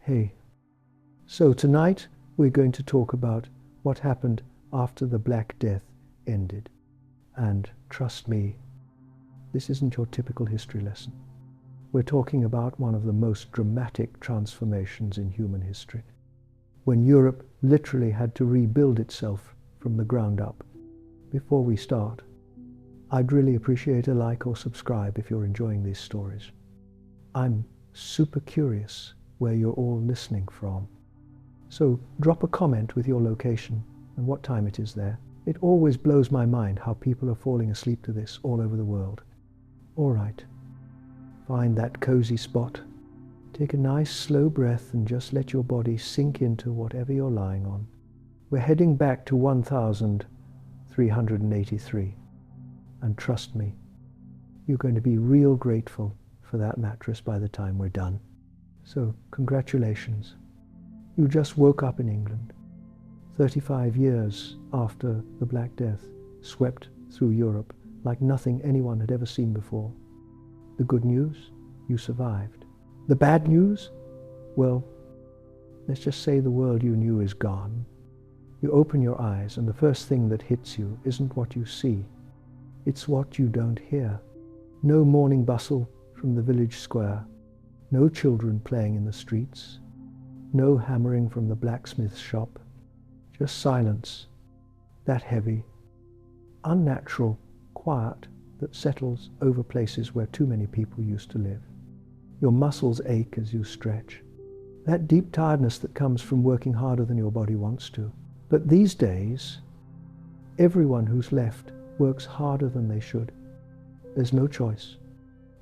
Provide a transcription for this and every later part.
Hey, so tonight we're going to talk about what happened after the Black Death ended. And trust me, this isn't your typical history lesson. We're talking about one of the most dramatic transformations in human history, when Europe literally had to rebuild itself from the ground up. Before we start, I'd really appreciate a like or subscribe if you're enjoying these stories. I'm super curious where you're all listening from. So drop a comment with your location and what time it is there. It always blows my mind how people are falling asleep to this all over the world. All right, find that cozy spot. Take a nice slow breath and just let your body sink into whatever you're lying on. We're heading back to 1383. And trust me, you're going to be real grateful for that mattress by the time we're done. So, congratulations. You just woke up in England, 35 years after the Black Death swept through Europe like nothing anyone had ever seen before. The good news? You survived. The bad news? Well, let's just say the world you knew is gone. You open your eyes and the first thing that hits you isn't what you see. It's what you don't hear. No morning bustle from the village square. No children playing in the streets. No hammering from the blacksmith's shop. Just silence. That heavy, unnatural quiet that settles over places where too many people used to live. Your muscles ache as you stretch. That deep tiredness that comes from working harder than your body wants to. But these days, everyone who's left works harder than they should. There's no choice.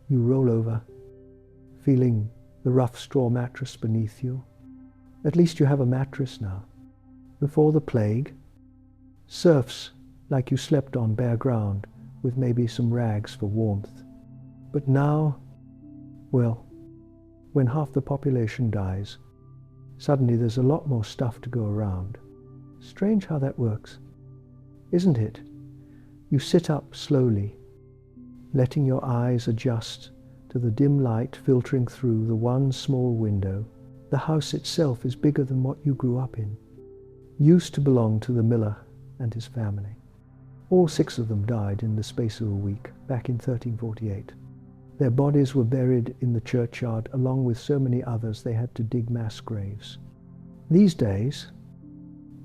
You roll over, feeling the rough straw mattress beneath you. At least you have a mattress now. Before the plague, serfs like you slept on bare ground with maybe some rags for warmth. But now, well, when half the population dies, suddenly there's a lot more stuff to go around. Strange how that works, isn't it? You sit up slowly, letting your eyes adjust to the dim light filtering through the one small window. The house itself is bigger than what you grew up in. Used to belong to the miller and his family. All 6 of them died in the space of a week, back in 1348. Their bodies were buried in the churchyard along with so many others they had to dig mass graves. These days,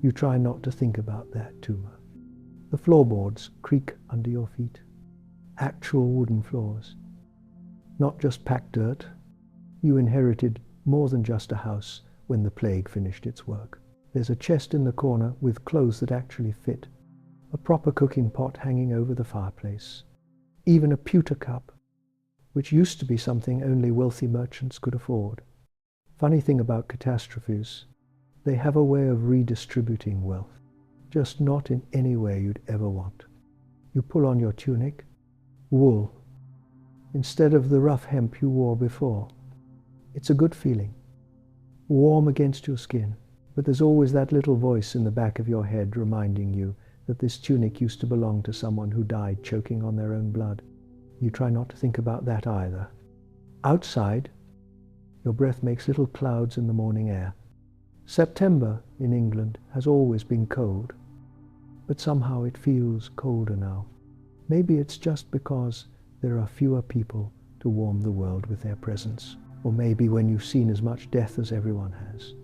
you try not to think about that too much. The floorboards creak under your feet. Actual wooden floors. Not just packed dirt. You inherited more than just a house when the plague finished its work. There's a chest in the corner with clothes that actually fit. A proper cooking pot hanging over the fireplace. Even a pewter cup, which used to be something only wealthy merchants could afford. Funny thing about catastrophes, they have a way of redistributing wealth. Just not in any way you'd ever want. You pull on your tunic, wool, instead of the rough hemp you wore before. It's a good feeling, warm against your skin, but there's always that little voice in the back of your head reminding you that this tunic used to belong to someone who died choking on their own blood. You try not to think about that either. Outside, your breath makes little clouds in the morning air. September in England has always been cold, but somehow it feels colder now. Maybe it's just because there are fewer people to warm the world with their presence, or maybe when you've seen as much death as everyone has.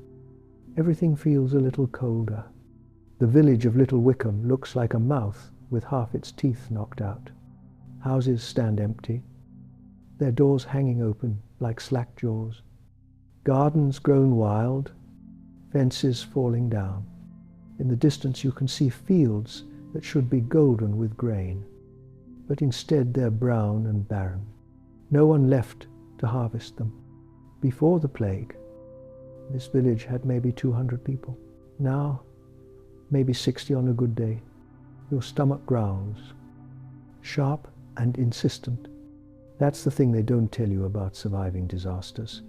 Everything feels a little colder. The village of Little Wickham looks like a mouth with half its teeth knocked out. Houses stand empty, their doors hanging open like slack jaws. Gardens grown wild, fences falling down. In the distance you can see fields that should be golden with grain, but instead they're brown and barren. No one left to harvest them. Before the plague, this village had maybe 200 people. Now, maybe 60 on a good day. Your stomach growls, sharp and insistent. That's the thing they don't tell you about surviving disasters.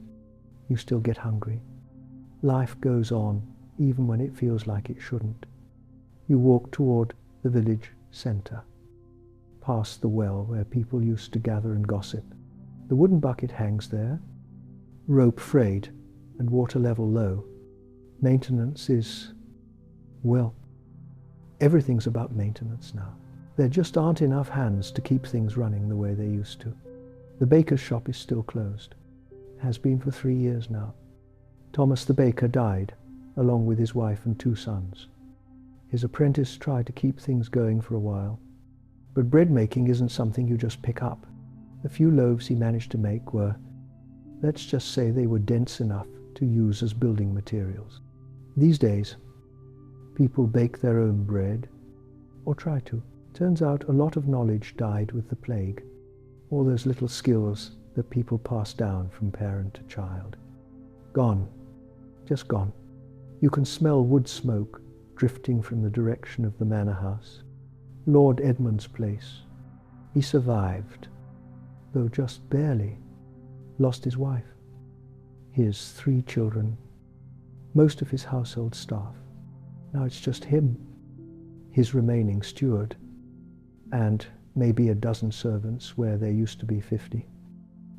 You still get hungry. Life goes on even when it feels like it shouldn't. You walk toward the village center, past the well where people used to gather and gossip. The wooden bucket hangs there, rope frayed and water level low, maintenance is, well, everything's about maintenance now. There just aren't enough hands to keep things running the way they used to. The baker's shop is still closed. Has been for 3 years now. Thomas the baker died, along with his wife and 2 sons. His apprentice tried to keep things going for a while. But bread making isn't something you just pick up. The few loaves he managed to make were, let's just say they were dense enough to use as building materials. These days, people bake their own bread, or try to. Turns out a lot of knowledge died with the plague. All those little skills that people passed down from parent to child. Gone. Just gone. You can smell wood smoke drifting from the direction of the manor house. Lord Edmund's place. He survived, though just barely. Lost his wife, his 3 children, most of his household staff. Now it's just him, his remaining steward, and maybe a dozen servants where there used to be 50.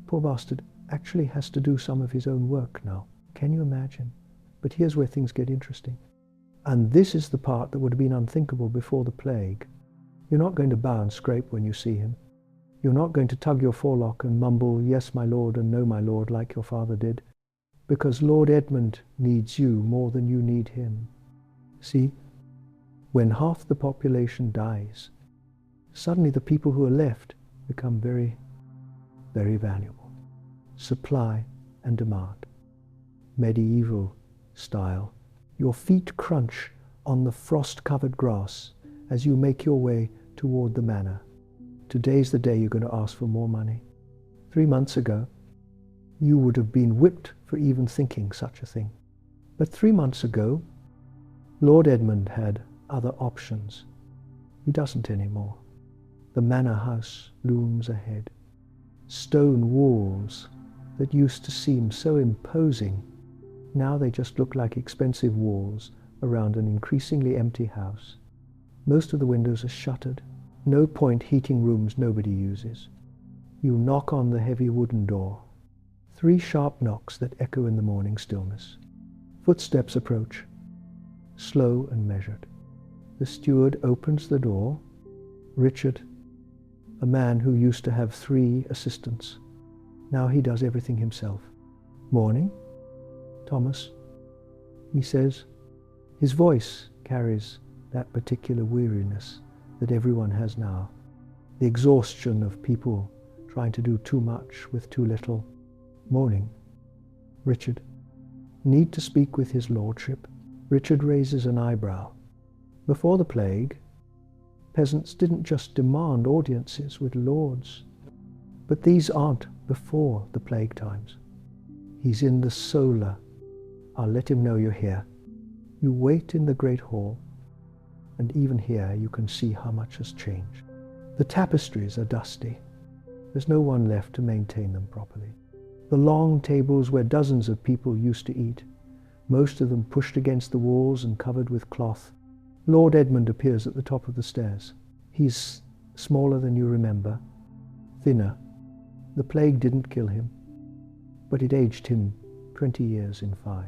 Poor bastard actually has to do some of his own work now. Can you imagine? But here's where things get interesting. And this is the part that would have been unthinkable before the plague. You're not going to bow and scrape when you see him. You're not going to tug your forelock and mumble, yes, my lord, and no, my lord, like your father did, because Lord Edmund needs you more than you need him. See, when half the population dies, suddenly the people who are left become very, very valuable. Supply and demand. Medieval style. Your feet crunch on the frost-covered grass as you make your way toward the manor. Today's the day you're going to ask for more money. 3 months ago, you would have been whipped for even thinking such a thing. But 3 months ago, Lord Edmund had other options. He doesn't anymore. The manor house looms ahead. Stone walls that used to seem so imposing, now they just look like expensive walls around an increasingly empty house. Most of the windows are shuttered. No point heating rooms nobody uses. You knock on the heavy wooden door. 3 sharp knocks that echo in the morning stillness. Footsteps approach, slow and measured. The steward opens the door. Richard, a man who used to have 3 assistants. Now he does everything himself. Morning, Thomas, he says. His voice carries that particular weariness that everyone has now. The exhaustion of people trying to do too much with too little. Morning, Richard. Need to speak with his lordship. Richard raises an eyebrow. Before the plague, peasants didn't just demand audiences with lords. But these aren't before the plague times. He's in the solar. I'll let him know you're here. You wait in the great hall, and even here you can see how much has changed. The tapestries are dusty. There's no one left to maintain them properly. The long tables where dozens of people used to eat, most of them pushed against the walls and covered with cloth. Lord Edmund appears at the top of the stairs. He's smaller than you remember, thinner. The plague didn't kill him, but it aged him 20 years in 5.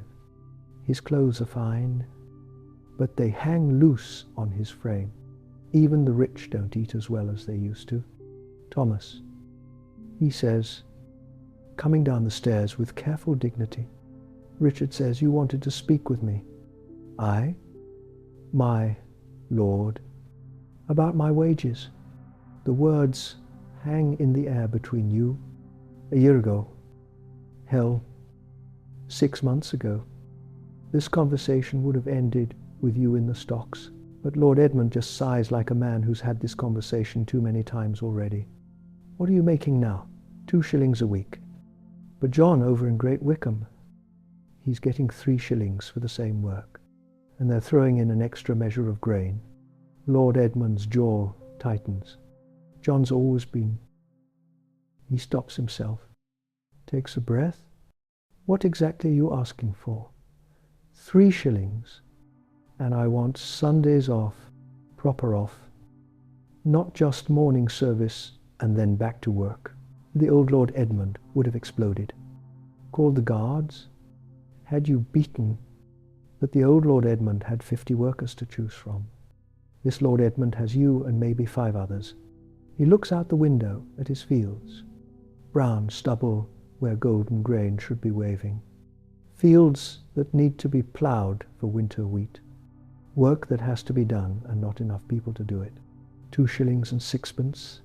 His clothes are fine, but they hang loose on his frame. Even the rich don't eat as well as they used to. Thomas, he says, coming down the stairs with careful dignity. Richard says, you wanted to speak with me. I, my lord, about my wages. The words hang in the air between you. A year ago, hell, 6 months ago, this conversation would have ended with you in the stocks. But Lord Edmund just sighs like a man who's had this conversation too many times already. What are you making now? 2 shillings a week. But John over in Great Wickham, he's getting 3 shillings for the same work. And they're throwing in an extra measure of grain. Lord Edmund's jaw tightens. John's always been... He stops himself, takes a breath. What exactly are you asking for? 3 shillings. And I want Sundays off, proper off. Not just morning service and then back to work. The old Lord Edmund would have exploded. Called the guards, had you beaten, but the old Lord Edmund had 50 workers to choose from. This Lord Edmund has you and maybe 5 others. He looks out the window at his fields, brown stubble where golden grain should be waving, fields that need to be ploughed for winter wheat, work that has to be done and not enough people to do it. 2 shillings and 6pence,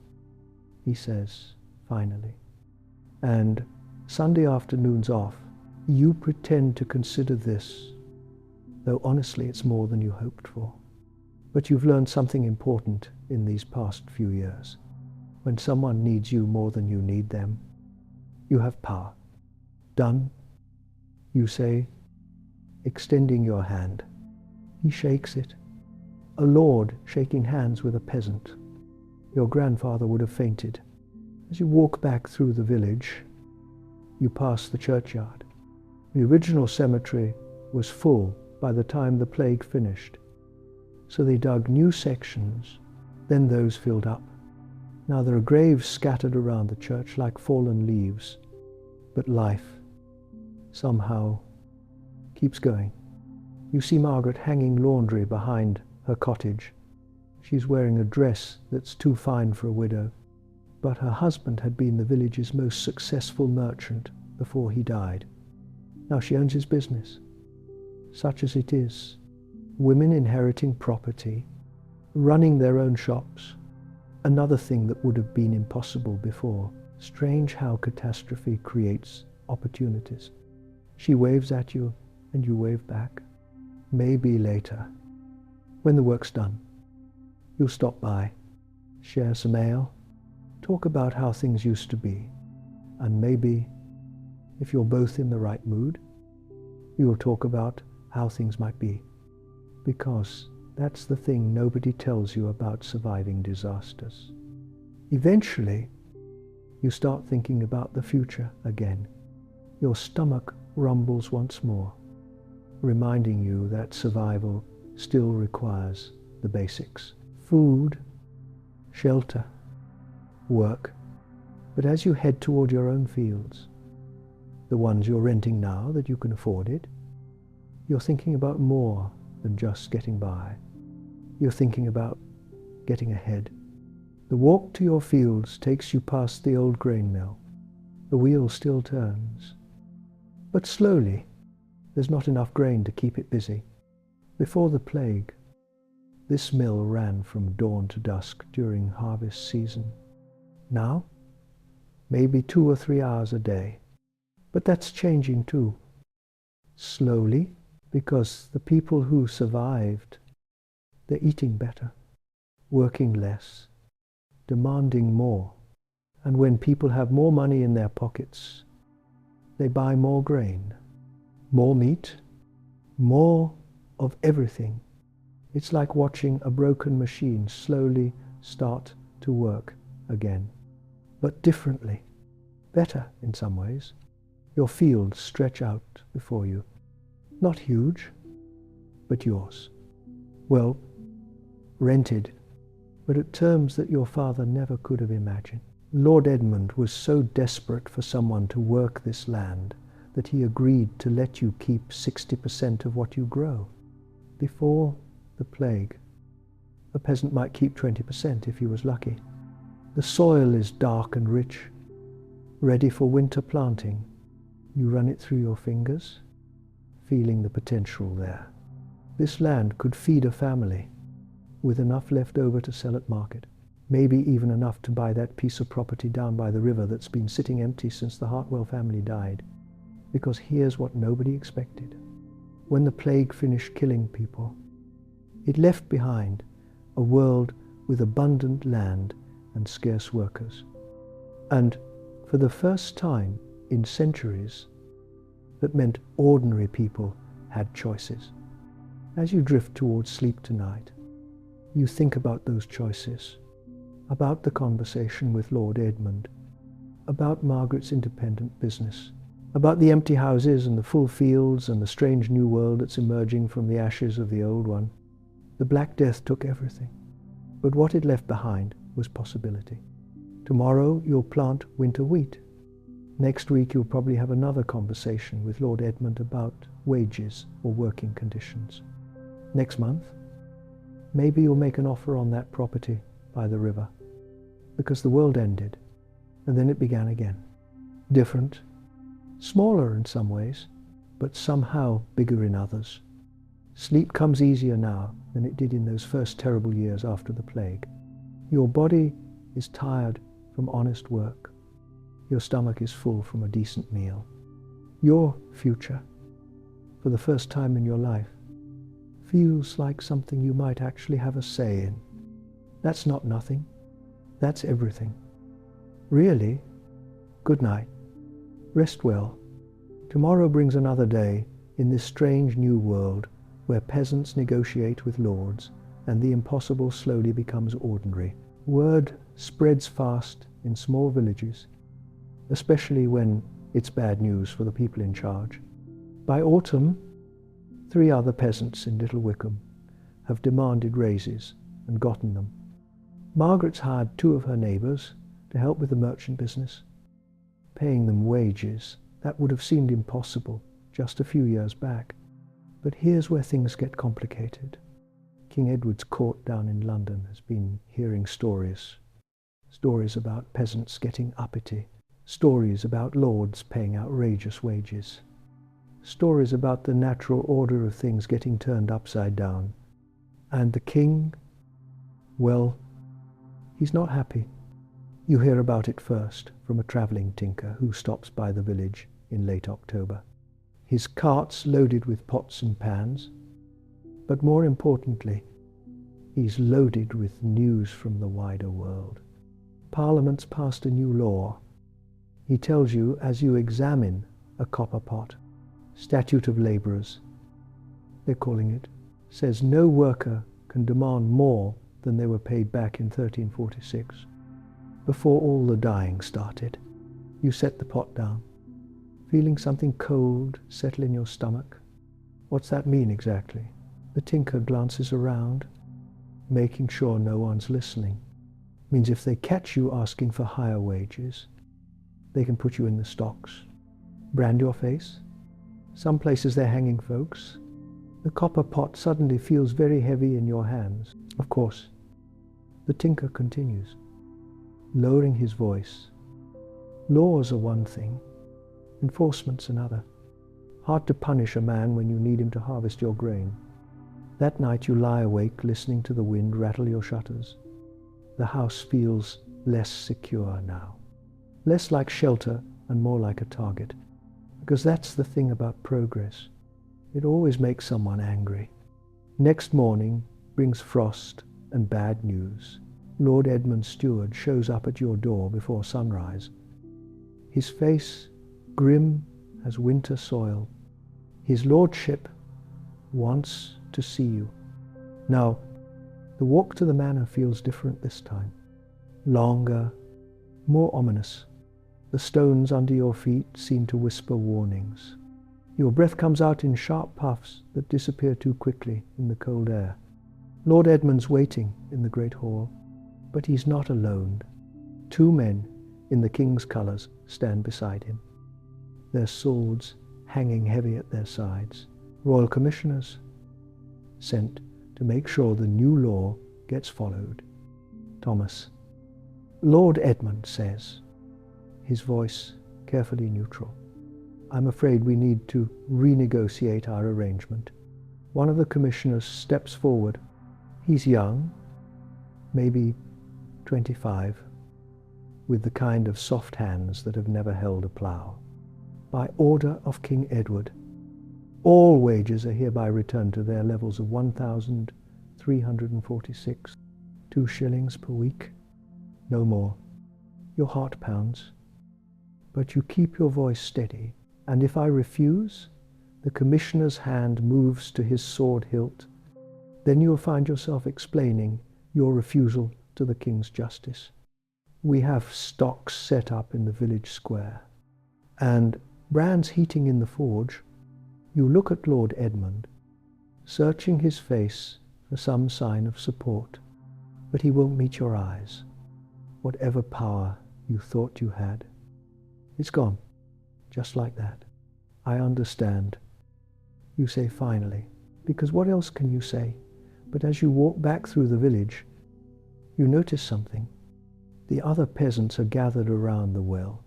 he says, finally. And Sunday afternoons off, you pretend to consider this, though honestly it's more than you hoped for. But you've learned something important in these past few years. When someone needs you more than you need them, you have power. Done, you say, extending your hand. He shakes it. A lord shaking hands with a peasant. Your grandfather would have fainted. As you walk back through the village, you pass the churchyard. The original cemetery was full by the time the plague finished, so they dug new sections, then those filled up. Now there are graves scattered around the church like fallen leaves, but life, somehow, keeps going. You see Margaret hanging laundry behind her cottage. She's wearing a dress that's too fine for a widow, but her husband had been the village's most successful merchant before he died. Now she owns his business. Such as it is, women inheriting property, running their own shops, another thing that would have been impossible before. Strange how catastrophe creates opportunities. She waves at you and you wave back. Maybe later, when the work's done, you'll stop by, share some ale, talk about how things used to be, and maybe, if you're both in the right mood, you'll talk about how things might be, because that's the thing nobody tells you about surviving disasters. Eventually, you start thinking about the future again. Your stomach rumbles once more, reminding you that survival still requires the basics. Food, shelter, work. But as you head toward your own fields, the ones you're renting now that you can afford it, you're thinking about more than just getting by. You're thinking about getting ahead. The walk to your fields takes you past the old grain mill. The wheel still turns, but slowly. There's not enough grain to keep it busy. Before the plague, this mill ran from dawn to dusk during harvest season. Now, maybe 2 or 3 hours a day. But that's changing too. Slowly, because the people who survived, they're eating better, working less, demanding more. And when people have more money in their pockets, they buy more grain, more meat, more of everything. It's like watching a broken machine slowly start to work again, but differently, better in some ways. Your fields stretch out before you, not huge, but yours. Well, rented, but at terms that your father never could have imagined. Lord Edmund was so desperate for someone to work this land that he agreed to let you keep 60% of what you grow. Before the plague, a peasant might keep 20% if he was lucky. The soil is dark and rich, ready for winter planting. You run it through your fingers, feeling the potential there. This land could feed a family with enough left over to sell at market, maybe even enough to buy that piece of property down by the river that's been sitting empty since the Hartwell family died. Because here's what nobody expected. When the plague finished killing people, it left behind a world with abundant land and scarce workers. And for the first time in centuries, that meant ordinary people had choices. As you drift towards sleep tonight, you think about those choices, about the conversation with Lord Edmund, about Margaret's independent business, about the empty houses and the full fields and the strange new world that's emerging from the ashes of the old one. The Black Death took everything, but what it left behind was possibility. Tomorrow you'll plant winter wheat. Next week you'll probably have another conversation with Lord Edmund about wages or working conditions. Next month, maybe you'll make an offer on that property by the river, because the world ended, and then it began again. Different, smaller in some ways, but somehow bigger in others. Sleep comes easier now than it did in those first terrible years after the plague. Your body is tired from honest work. Your stomach is full from a decent meal. Your future, for the first time in your life, feels like something you might actually have a say in. That's not nothing. That's everything. Really, good night. Rest well. Tomorrow brings another day in this strange new world where peasants negotiate with lords and the impossible slowly becomes ordinary. Word spreads fast in small villages, especially when it's bad news for the people in charge. By autumn, 3 other peasants in Little Wickham have demanded raises and gotten them. Margaret's hired 2 of her neighbours to help with the merchant business, paying them wages that would have seemed impossible just a few years back. But here's where things get complicated. King Edward's court down in London has been hearing stories about peasants getting uppity, stories about lords paying outrageous wages, stories about the natural order of things getting turned upside down. And the king, well, he's not happy. You hear about it first from a travelling tinker who stops by the village in late October. His cart's loaded with pots and pans, but more importantly, he's loaded with news from the wider world. Parliament's passed a new law. He tells you as you examine a copper pot, Statute of Labourers, they're calling it, says no worker can demand more than they were paid back in 1346. Before all the dying started, you set the pot down, feeling something cold settle in your stomach. What's that mean exactly? The tinker glances around, making sure no one's listening. Means if they catch you asking for higher wages, they can put you in the stocks, brand your face. Some places they're hanging folks. The copper pot suddenly feels very heavy in your hands. Of course, the tinker continues, lowering his voice. Laws are one thing, enforcement's another. Hard to punish a man when you need him to harvest your grain. That night you lie awake listening to the wind rattle your shutters. The house feels less secure now, less like shelter and more like a target. Because that's the thing about progress. It always makes someone angry. Next morning brings frost and bad news. Lord Edmund's steward shows up at your door before sunrise. His face grim as winter soil. His lordship wants to see you. Now, the walk to the manor feels different this time. Longer, more ominous. The stones under your feet seem to whisper warnings. Your breath comes out in sharp puffs that disappear too quickly in the cold air. Lord Edmund's waiting in the great hall, but he's not alone. 2 men in the king's colours stand beside him, their swords hanging heavy at their sides. Royal commissioners, sent to make sure the new law gets followed. Thomas. Lord Edmund says, his voice carefully neutral, I'm afraid we need to renegotiate our arrangement. One of the commissioners steps forward. He's young, maybe 25, with the kind of soft hands that have never held a plough. By order of King Edward, all wages are hereby returned to their levels of 1,346, 2 shillings per week, no more. Your heart pounds, but you keep your voice steady, and if I refuse, the commissioner's hand moves to his sword hilt. Then you'll find yourself explaining your refusal to the king's justice. We have stocks set up in the village square, and brands heating in the forge. You look at Lord Edmund, searching his face for some sign of support, but he won't meet your eyes. Whatever power you thought you had, it's gone. just like that. I understand. You say finally, because what else can you say? But as you walk back through the village, you notice something. The other peasants are gathered around the well,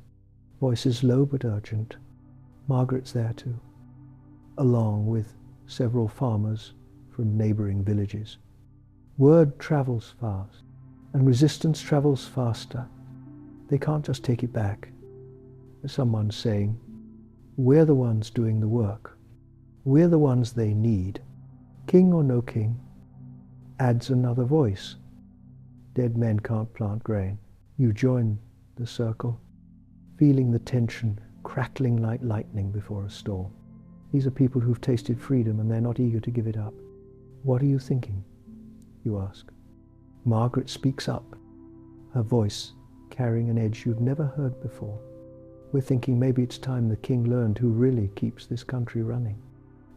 voices low but urgent. Margaret's there too, along with several farmers from neighboring villages. Word travels fast, and resistance travels faster. They can't just take it back. Someone's saying, we're the ones doing the work. We're the ones they need. King or no king, adds another voice. Dead men can't plant grain. You join the circle, feeling the tension crackling like lightning before a storm. These are people who've tasted freedom and they're not eager to give it up. What are you thinking? You ask. Margaret speaks up, her voice carrying an edge you've never heard before. We're thinking maybe it's time the king learned who really keeps this country running.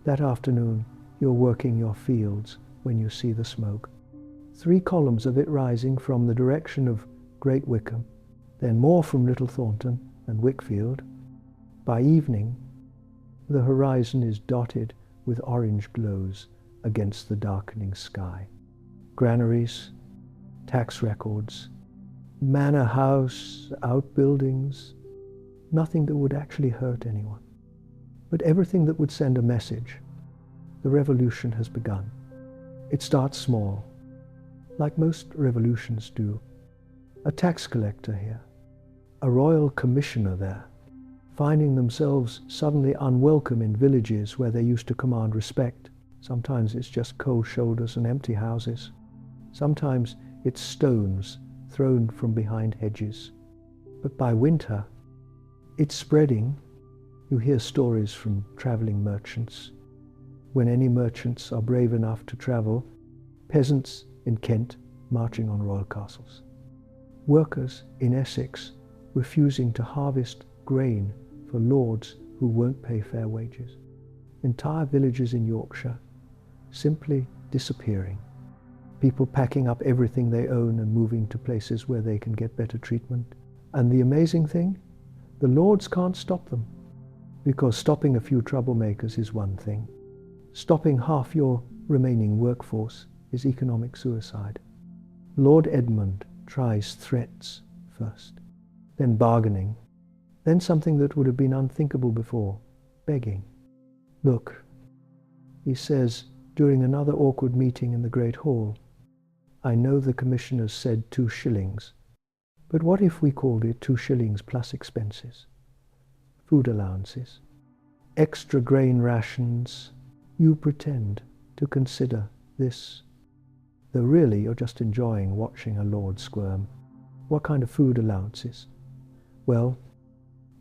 That afternoon, you're working your fields when you see the smoke. 3 columns of it rising from the direction of Great Wickham, then more from Little Thornton and Wickfield. By evening, the horizon is dotted with orange glows against the darkening sky. Granaries, tax records, manor house, outbuildings, nothing that would actually hurt anyone, but everything that would send a message. The revolution has begun. It starts small, like most revolutions do. A tax collector here, a royal commissioner there, finding themselves suddenly unwelcome in villages where they used to command respect. Sometimes it's just cold shoulders and empty houses. Sometimes it's stones thrown from behind hedges. But by winter, it's spreading. You hear stories from traveling merchants. When any merchants are brave enough to travel, peasants in Kent marching on royal castles. Workers in Essex refusing to harvest grain for lords who won't pay fair wages. Entire villages in Yorkshire simply disappearing. People packing up everything they own and moving to places where they can get better treatment. And the amazing thing, the lords can't stop them, because stopping a few troublemakers is one thing. Stopping half your remaining workforce is economic suicide. Lord Edmund tries threats first, then bargaining, then something that would have been unthinkable before, begging. Look, he says during another awkward meeting in the Great Hall, I know the commissioners said 2 shillings, but what if we called it 2 shillings plus expenses, food allowances, extra grain rations? You pretend to consider this, though really you're just enjoying watching a lord squirm. What kind of food allowances? Well,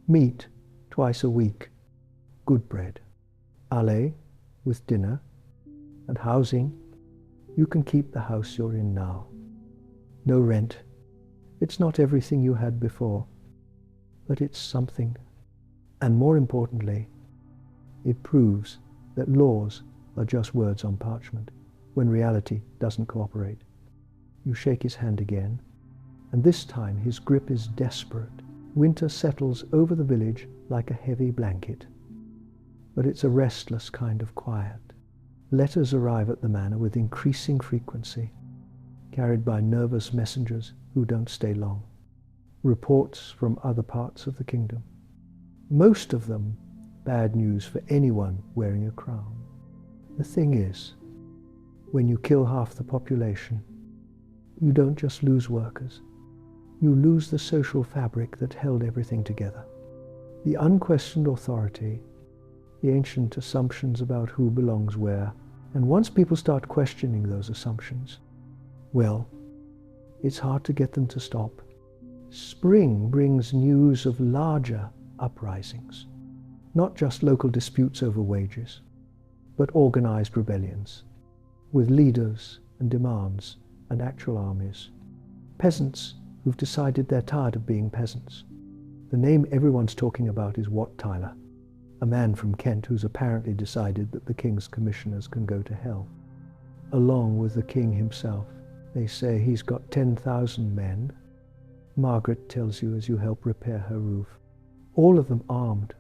meat twice a week, good bread, ale with dinner, and housing. You can keep the house you're in now. No rent. It's not everything you had before, but it's something. And more importantly, it proves that laws are just words on parchment when reality doesn't cooperate. You shake his hand again, and this time his grip is desperate. Winter settles over the village like a heavy blanket, but it's a restless kind of quiet. Letters arrive at the manor with increasing frequency, carried by nervous messengers who don't stay long. Reports from other parts of the kingdom. Most of them bad news for anyone wearing a crown. The thing is, when you kill half the population, you don't just lose workers. You lose the social fabric that held everything together. The unquestioned authority, the ancient assumptions about who belongs where. And once people start questioning those assumptions, well, it's hard to get them to stop. Spring brings news of larger uprisings, not just local disputes over wages, but organized rebellions, with leaders and demands and actual armies. Peasants who've decided they're tired of being peasants. The name everyone's talking about is Wat Tyler, a man from Kent who's apparently decided that the king's commissioners can go to hell. Along with the king himself, they say he's got 10,000 men. Margaret tells you as you help repair her roof. All of them armed,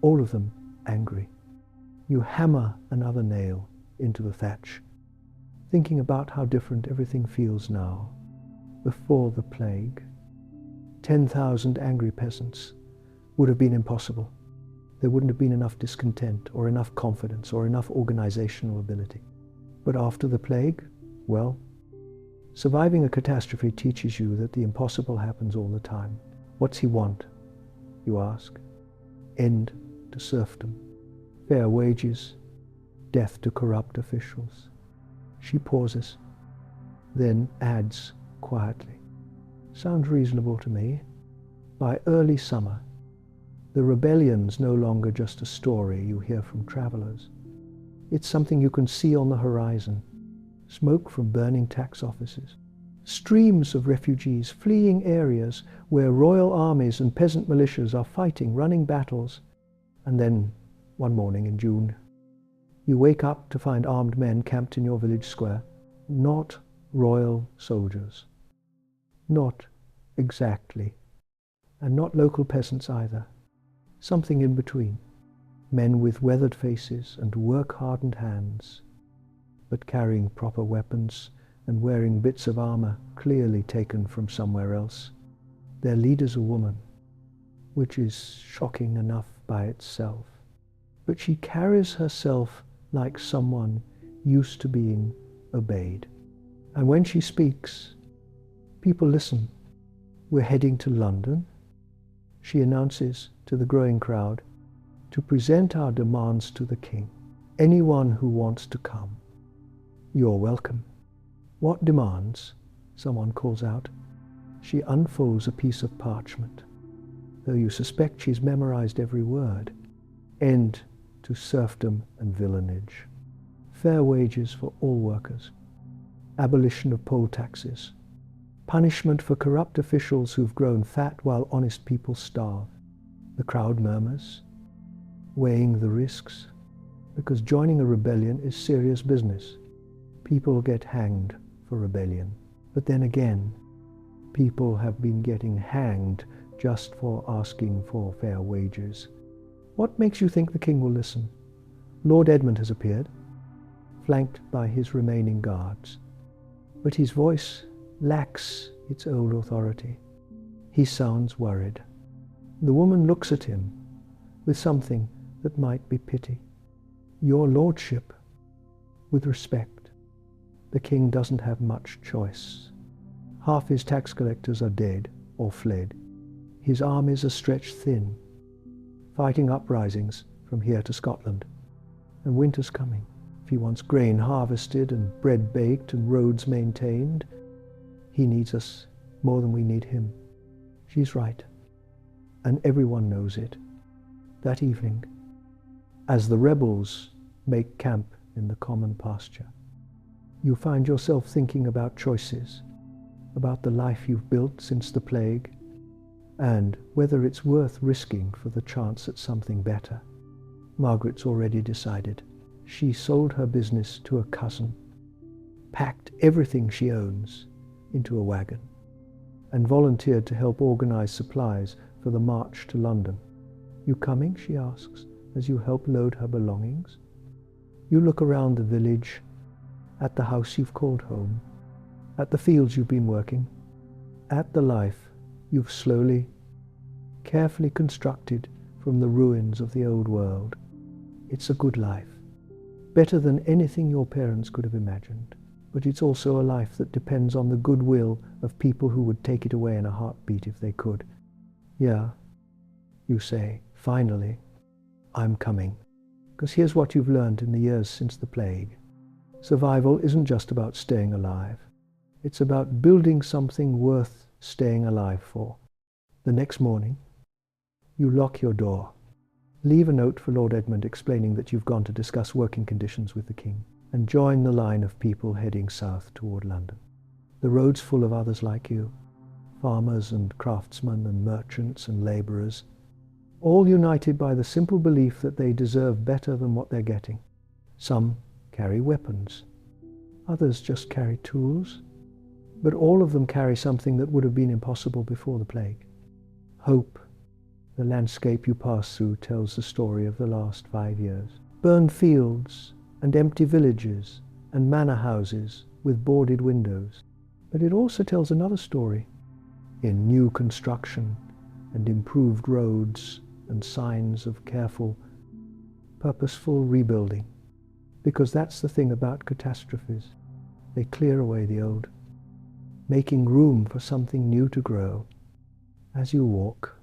all of them angry. You hammer another nail into the thatch, thinking about how different everything feels now. Before the plague, 10,000 angry peasants would have been impossible. There wouldn't have been enough discontent or enough confidence or enough organizational ability. But after the plague, well, surviving a catastrophe teaches you that the impossible happens all the time. What's he want, you ask? End to serfdom, fair wages, death to corrupt officials. She pauses, then adds quietly, sounds reasonable to me. By early summer, the rebellion's no longer just a story you hear from travelers. It's something you can see on the horizon. Smoke from burning tax offices. Streams of refugees fleeing areas where royal armies and peasant militias are fighting, running battles. And then, one morning in June, you wake up to find armed men camped in your village square. Not royal soldiers. Not exactly. And not local peasants either. Something in between. Men with weathered faces and work-hardened hands, but carrying proper weapons and wearing bits of armor clearly taken from somewhere else. Their leader's a woman, which is shocking enough by itself. But she carries herself like someone used to being obeyed. And when she speaks, people listen. We're heading to London, she announces to the growing crowd, to present our demands to the king. Anyone who wants to come, you're welcome. What demands? Someone calls out. She unfolds a piece of parchment, though you suspect she's memorized every word. End to serfdom and villanage. Fair wages for all workers. Abolition of poll taxes. Punishment for corrupt officials who've grown fat while honest people starve. The crowd murmurs, weighing the risks, because joining a rebellion is serious business. People get hanged for rebellion. But then again, people have been getting hanged just for asking for fair wages. What makes you think the king will listen? Lord Edmund has appeared, flanked by his remaining guards. But his voice lacks its old authority. He sounds worried. The woman looks at him with something that might be pity. Your lordship, with respect, the king doesn't have much choice. Half his tax collectors are dead or fled. His armies are stretched thin, fighting uprisings from here to Scotland. And winter's coming. If he wants grain harvested and bread baked and roads maintained, he needs us more than we need him. She's right, and everyone knows it. That evening, as the rebels make camp in the common pasture, you find yourself thinking about choices, about the life you've built since the plague, and whether it's worth risking for the chance at something better. Margaret's already decided. She sold her business to a cousin, packed everything she owns into a wagon, and volunteered to help organize supplies for the march to London. You coming? She asks, as you help load her belongings. You look around the village, at the house you've called home, at the fields you've been working, at the life you've slowly, carefully constructed from the ruins of the old world. It's a good life, better than anything your parents could have imagined. But it's also a life that depends on the goodwill of people who would take it away in a heartbeat if they could. Yeah, you say, finally, I'm coming. Because here's what you've learned in the years since the plague. Survival isn't just about staying alive. It's about building something worth staying alive for. The next morning, you lock your door. Leave a note for Lord Edmund explaining that you've gone to discuss working conditions with the king, and join the line of people heading south toward London. The road's full of others like you, farmers and craftsmen and merchants and laborers, all united by the simple belief that they deserve better than what they're getting. Some carry weapons, others just carry tools, but all of them carry something that would have been impossible before the plague. Hope The landscape you pass through tells the story of the last 5 years. Burned fields and empty villages and manor houses with boarded windows. But it also tells another story in new construction and improved roads and signs of careful, purposeful rebuilding. Because that's the thing about catastrophes. They clear away the old, making room for something new to grow. As you walk,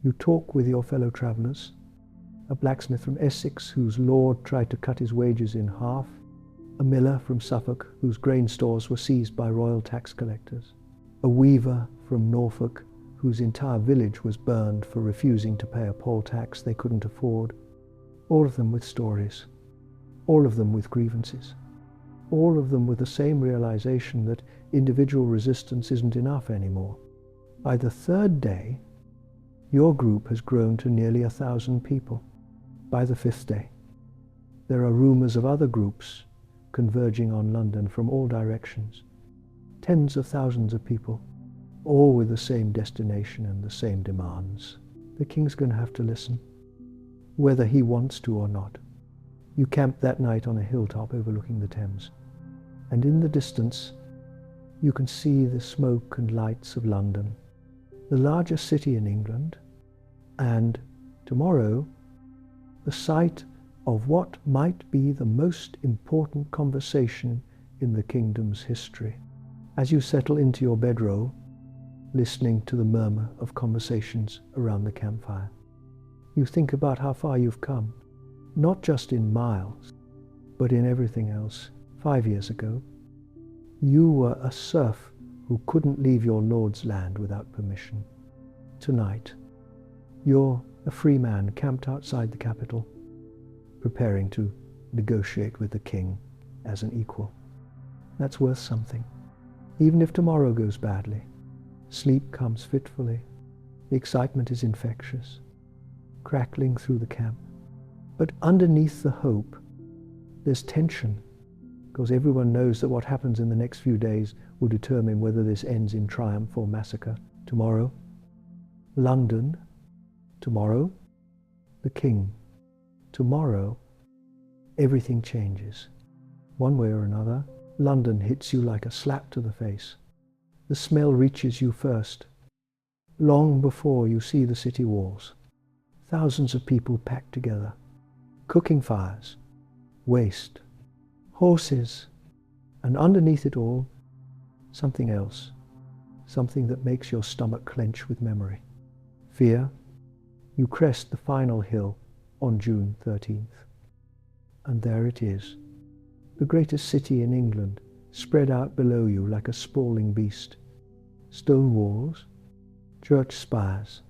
you talk with your fellow travelers, a blacksmith from Essex whose lord tried to cut his wages in half, a miller from Suffolk whose grain stores were seized by royal tax collectors, a weaver from Norfolk whose entire village was burned for refusing to pay a poll tax they couldn't afford. All of them with stories, all of them with grievances, all of them with the same realization that individual resistance isn't enough anymore. By the third day, your group has grown to nearly 1,000 people. By the fifth day, there are rumors of other groups converging on London from all directions. Tens of thousands of people, all with the same destination and the same demands. The king's going to have to listen, whether he wants to or not. You camped that night on a hilltop overlooking the Thames, and in the distance you can see the smoke and lights of London, the largest city in England, and tomorrow the site of what might be the most important conversation in the kingdom's history. As you settle into your bedroll, listening to the murmur of conversations around the campfire, you think about how far you've come, not just in miles, but in everything else. 5 years ago, you were a serf who couldn't leave your lord's land without permission. Tonight, you're a free man camped outside the capital, preparing to negotiate with the king as an equal. That's worth something. Even if tomorrow goes badly, sleep comes fitfully, the excitement is infectious, crackling through the camp. But underneath the hope, there's tension, because everyone knows that what happens in the next few days will determine whether this ends in triumph or massacre. Tomorrow, London. Tomorrow, the king. Tomorrow, everything changes. One way or another, London hits you like a slap to the face. The smell reaches you first, long before you see the city walls. Thousands of people packed together, cooking fires, waste, horses, and underneath it all, something else, something that makes your stomach clench with memory. Fear. You crest the final hill on June 13th. And there it is, the greatest city in England, spread out below you like a sprawling beast. Stone walls, church spires,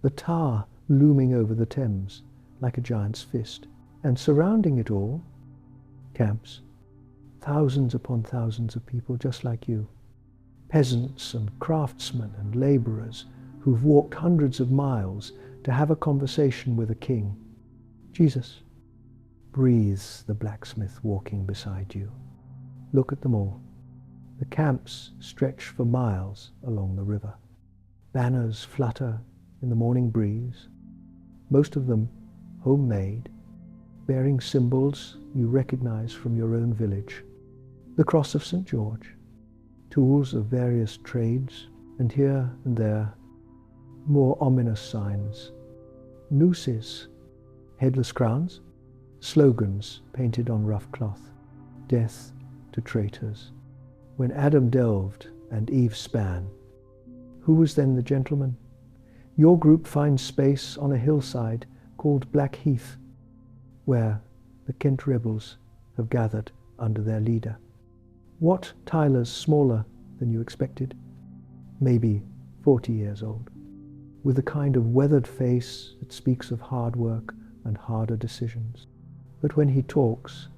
the Tower looming over the Thames like a giant's fist, and surrounding it all, camps, thousands upon thousands of people just like you, peasants and craftsmen and labourers who've walked hundreds of miles to have a conversation with a king. Jesus, breathes the blacksmith walking beside you. Look at them all. The camps stretch for miles along the river. Banners flutter in the morning breeze, most of them homemade, bearing symbols you recognize from your own village. The cross of St. George, tools of various trades, and here and there, more ominous signs. Nooses, headless crowns, slogans painted on rough cloth. Death to traitors. When Adam delved and Eve span, who was then the gentleman? Your group finds space on a hillside called Blackheath, where the Kent rebels have gathered under their leader. What Tyler's smaller than you expected? Maybe 40 years old, with a kind of weathered face that speaks of hard work and harder decisions. But when he talks,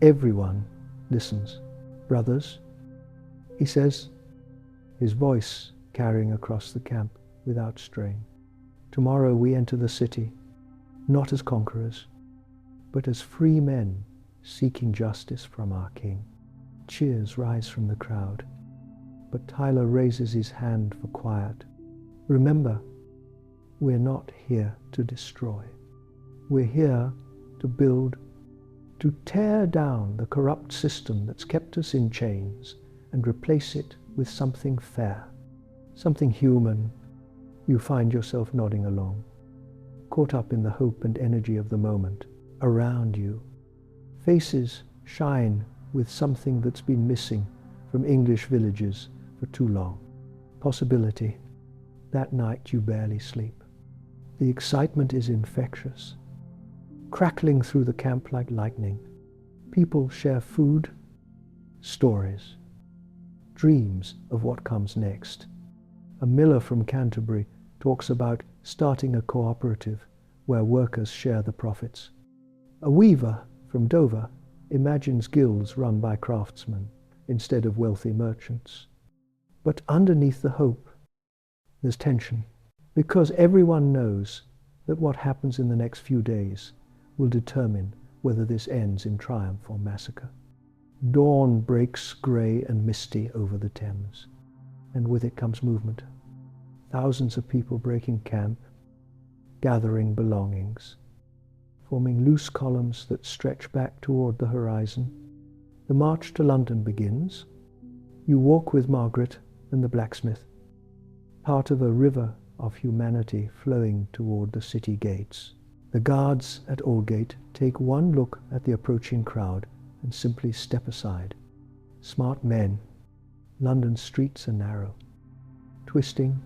everyone listens. Brothers, he says, his voice carrying across the camp without strain. Tomorrow we enter the city, not as conquerors, but as free men seeking justice from our king. Cheers rise from the crowd, but Tyler raises his hand for quiet. Remember, We're not here to destroy. We're here to build, to tear down the corrupt system that's kept us in chains and replace it with something fair, something human. You find yourself nodding along, caught up in the hope and energy of the moment. Around you, faces shine with something that's been missing from English villages for too long. Possibility. That night you barely sleep. The excitement is infectious, crackling through the camp like lightning. People share food, stories, dreams of what comes next. A miller from Canterbury talks about starting a cooperative where workers share the profits. A weaver from Dover imagines guilds run by craftsmen instead of wealthy merchants. But underneath the hope, there's tension, because everyone knows that what happens in the next few days will determine whether this ends in triumph or massacre. Dawn breaks grey and misty over the Thames, and with it comes movement. Thousands of people breaking camp, gathering belongings, forming loose columns that stretch back toward the horizon. The march to London begins. You walk with Margaret and the blacksmith, part of a river of humanity flowing toward the city gates. The guards at Aldgate take one look at the approaching crowd and simply step aside. Smart men. London's streets are narrow, twisting,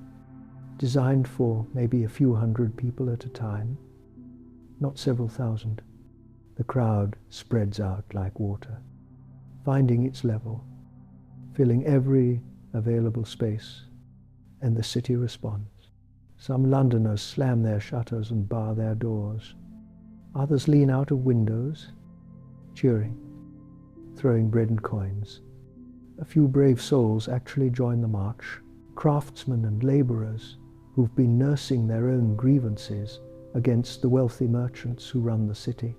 designed for maybe a few hundred people at a time, not several thousand. The crowd spreads out like water, finding its level, filling every available space, and the city responds. Some Londoners slam their shutters and bar their doors. Others lean out of windows, cheering, throwing bread and coins. A few brave souls actually join the march, craftsmen and labourers who've been nursing their own grievances against the wealthy merchants who run the city.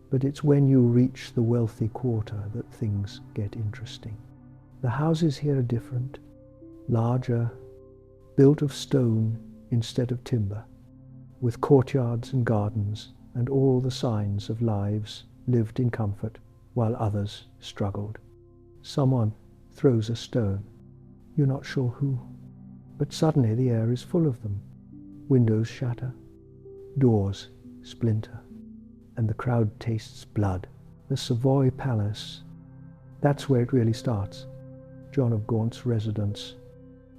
But it's when you reach the wealthy quarter that things get interesting. The houses here are different, larger, built of stone instead of timber, with courtyards and gardens and all the signs of lives lived in comfort while others struggled. Someone throws a stone. You're not sure who, but suddenly the air is full of them. Windows shatter, doors splinter, and the crowd tastes blood. The Savoy Palace, that's where it really starts. John of Gaunt's residence,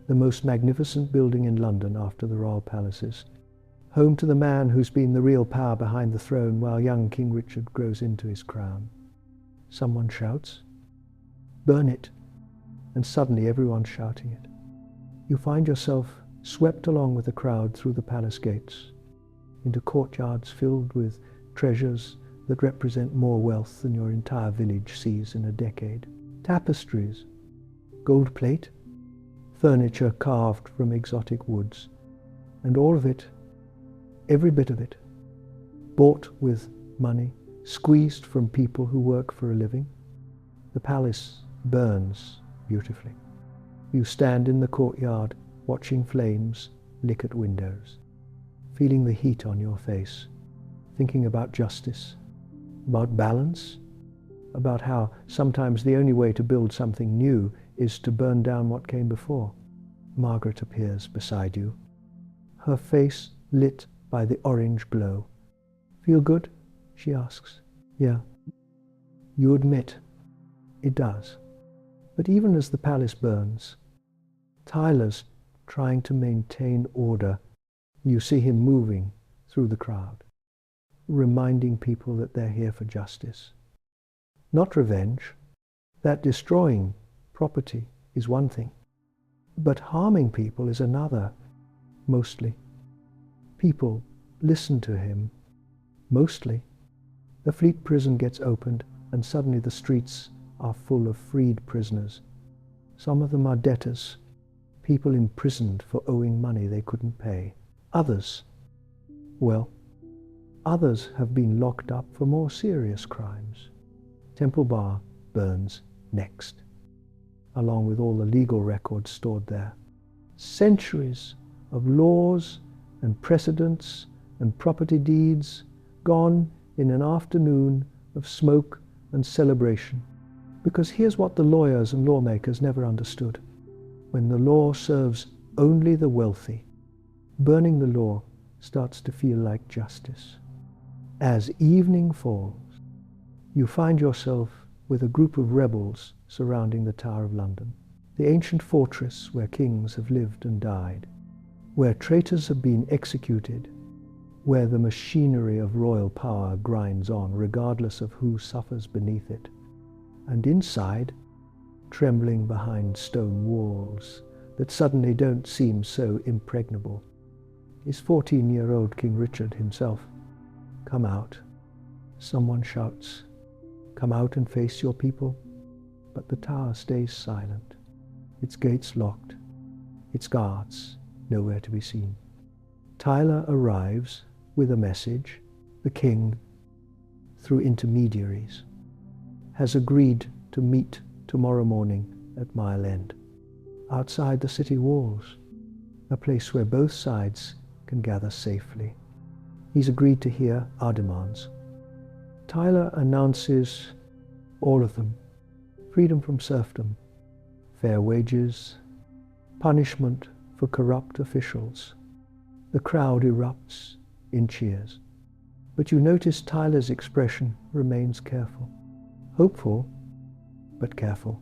the most magnificent building in London after the royal palaces, home to the man who's been the real power behind the throne while young King Richard grows into his crown. Someone shouts, "Burn it!" and suddenly everyone's shouting it. You find yourself swept along with the crowd through the palace gates, into courtyards filled with treasures that represent more wealth than your entire village sees in a decade. Tapestries, gold plate, furniture carved from exotic woods, and all of it, every bit of it, bought with money, squeezed from people who work for a living. The palace burns beautifully. You stand in the courtyard, watching flames lick at windows, feeling the heat on your face, thinking about justice, about balance, about how sometimes the only way to build something new is to burn down what came before. Margaret appears beside you, her face lit by the orange glow. "Feel good?" she asks. "Yeah." You admit it does. But even as the palace burns, Tyler's trying to maintain order. You see him moving through the crowd, reminding people that they're here for justice, not revenge. That destroying property is one thing, but harming people is another, mostly. People listen to him, mostly. The Fleet prison gets opened, and suddenly the streets are full of freed prisoners. Some of them are debtors, people imprisoned for owing money they couldn't pay. Others have been locked up for more serious crimes. Temple Bar burns next, along with all the legal records stored there. Centuries of laws and precedents and property deeds gone in an afternoon of smoke and celebration. Because here's what the lawyers and lawmakers never understood. When the law serves only the wealthy, burning the law starts to feel like justice. As evening falls, you find yourself with a group of rebels surrounding the Tower of London, the ancient fortress where kings have lived and died, where traitors have been executed, where the machinery of royal power grinds on regardless of who suffers beneath it. And inside, trembling behind stone walls that suddenly don't seem so impregnable, is 14-year-old King Richard himself. Come out, someone shouts. Come out and face your people. But the tower stays silent, its gates locked, its guards nowhere to be seen. Tyler arrives with a message. The king, through intermediaries, has agreed to meet tomorrow morning at Mile End, outside the city walls, a place where both sides can gather safely. He's agreed to hear our demands. Tyler announces all of them: freedom from serfdom, fair wages, punishment for corrupt officials. The crowd erupts in cheers. But you notice Tyler's expression remains careful. Hopeful, but careful.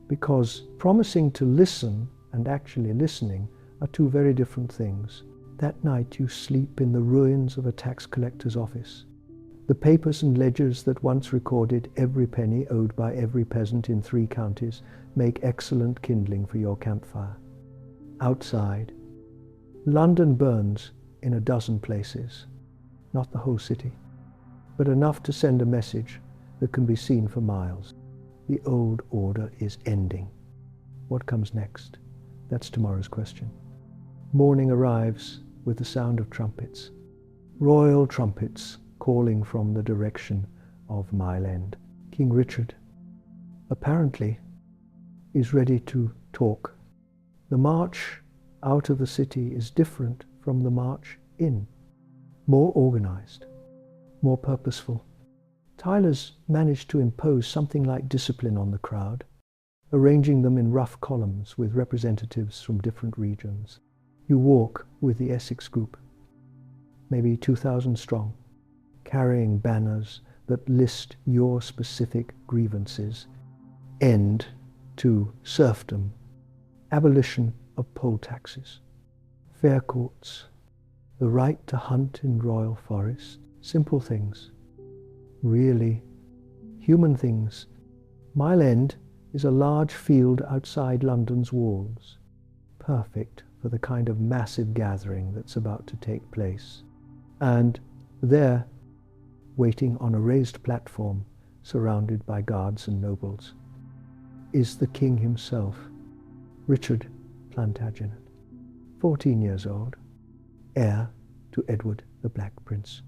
Because promising to listen and actually listening are two very different things. That night you sleep in the ruins of a tax collector's office. The papers and ledgers that once recorded every penny owed by every peasant in 3 counties make excellent kindling for your campfire. Outside, London burns in a dozen places. Not the whole city, but enough to send a message that can be seen for miles. The old order is ending. What comes next? That's tomorrow's question. Morning arrives with the sound of trumpets. Royal trumpets calling from the direction of Mile End. King Richard, apparently, is ready to talk. The march out of the city is different from the march in. More organized, more purposeful. Tyler's managed to impose something like discipline on the crowd, arranging them in rough columns with representatives from different regions. You walk with the Essex group, maybe 2,000 strong, carrying banners that list your specific grievances: end to serfdom, abolition of poll taxes, fair courts, the right to hunt in royal forests. Simple things, really human things. Mile End is a large field outside London's walls, perfect for the kind of massive gathering that's about to take place. And there, waiting on a raised platform surrounded by guards and nobles, is the king himself, Richard Plantagenet, 14 years old, heir to Edward the Black Prince,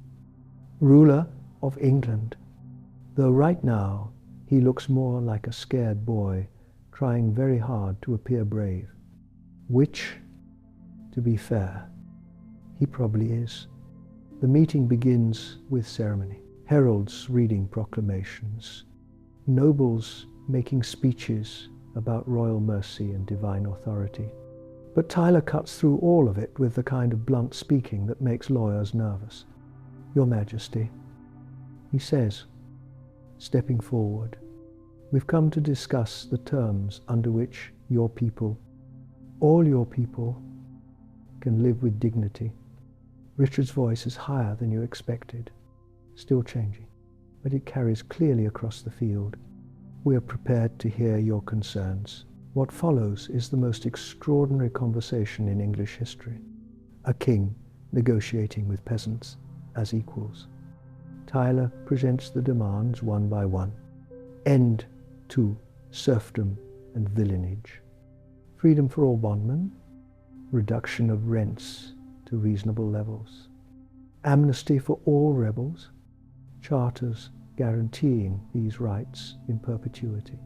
ruler of England, though right now he looks more like a scared boy trying very hard to appear brave, which, to be fair, he probably is. The meeting begins with ceremony, heralds reading proclamations, nobles making speeches about royal mercy and divine authority. But Tyler cuts through all of it with the kind of blunt speaking that makes lawyers nervous. Your Majesty, he says, stepping forward, we've come to discuss the terms under which your people, all your people, can live with dignity. Richard's voice is higher than you expected, still changing, but it carries clearly across the field. We are prepared to hear your concerns. What follows is the most extraordinary conversation in English history. A king negotiating with peasants as equals. Tyler presents the demands one by one. End to serfdom and villanage. Freedom for all bondmen. Reduction of rents to reasonable levels. Amnesty for all rebels. Charters guaranteeing these rights in perpetuity.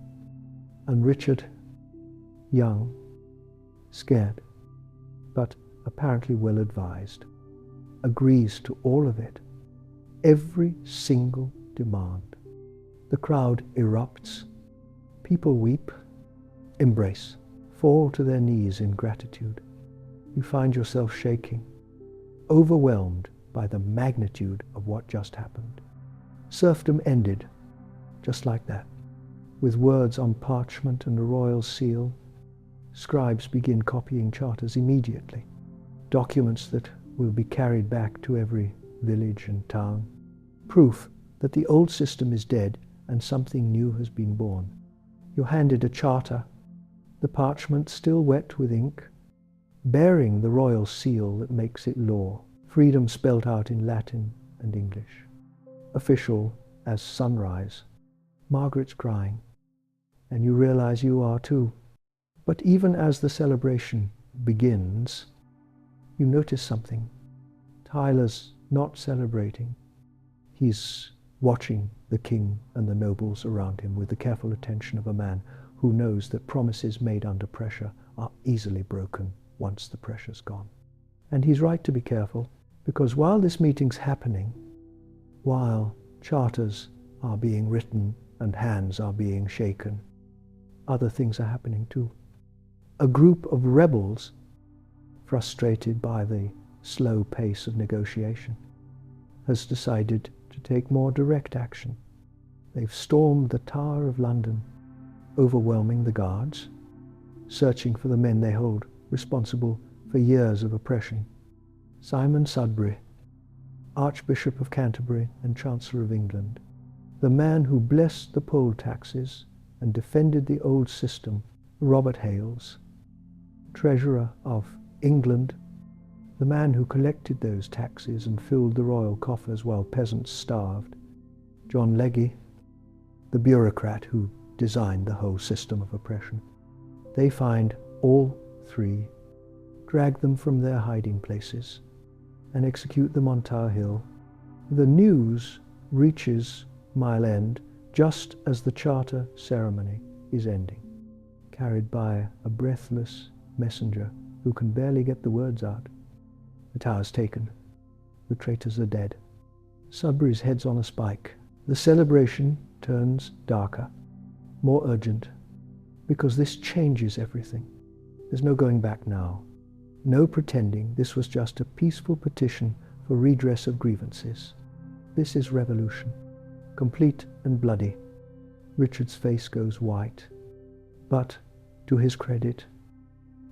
And Richard, young, scared, but apparently well advised, agrees to all of it. Every single demand. The crowd erupts. People weep, embrace, fall to their knees in gratitude. You find yourself shaking, overwhelmed by the magnitude of what just happened. Serfdom ended, just like that. With words on parchment and a royal seal, scribes begin copying charters immediately. Documents that will be carried back to every village and town. Proof that the old system is dead and something new has been born. You're handed a charter, the parchment still wet with ink, bearing the royal seal that makes it law. Freedom spelt out in Latin and English. Official as sunrise. Margaret's crying, and you realize you are too. But even as the celebration begins, you notice something. Tyler's not celebrating. He's watching the king and the nobles around him with the careful attention of a man who knows that promises made under pressure are easily broken once the pressure's gone. And he's right to be careful, because while this meeting's happening, while charters are being written and hands are being shaken, other things are happening too. A group of rebels, frustrated by the slow pace of negotiation, has decided to take more direct action. They've stormed the Tower of London, overwhelming the guards, searching for the men they hold responsible for years of oppression. Simon Sudbury, Archbishop of Canterbury and Chancellor of England, the man who blessed the poll taxes and defended the old system. Robert Hales, Treasurer of England, the man who collected those taxes and filled the royal coffers while peasants starved. John Legge, the bureaucrat who designed the whole system of oppression. They find all three, drag them from their hiding places, and execute them on Tower Hill. The news reaches Mile End just as the charter ceremony is ending, carried by a breathless messenger who can barely get the words out. The tower's taken. The traitors are dead. Sudbury's head's on a spike. The celebration turns darker, more urgent, because this changes everything. There's no going back now. No pretending this was just a peaceful petition for redress of grievances. This is revolution, complete and bloody. Richard's face goes white, but to his credit,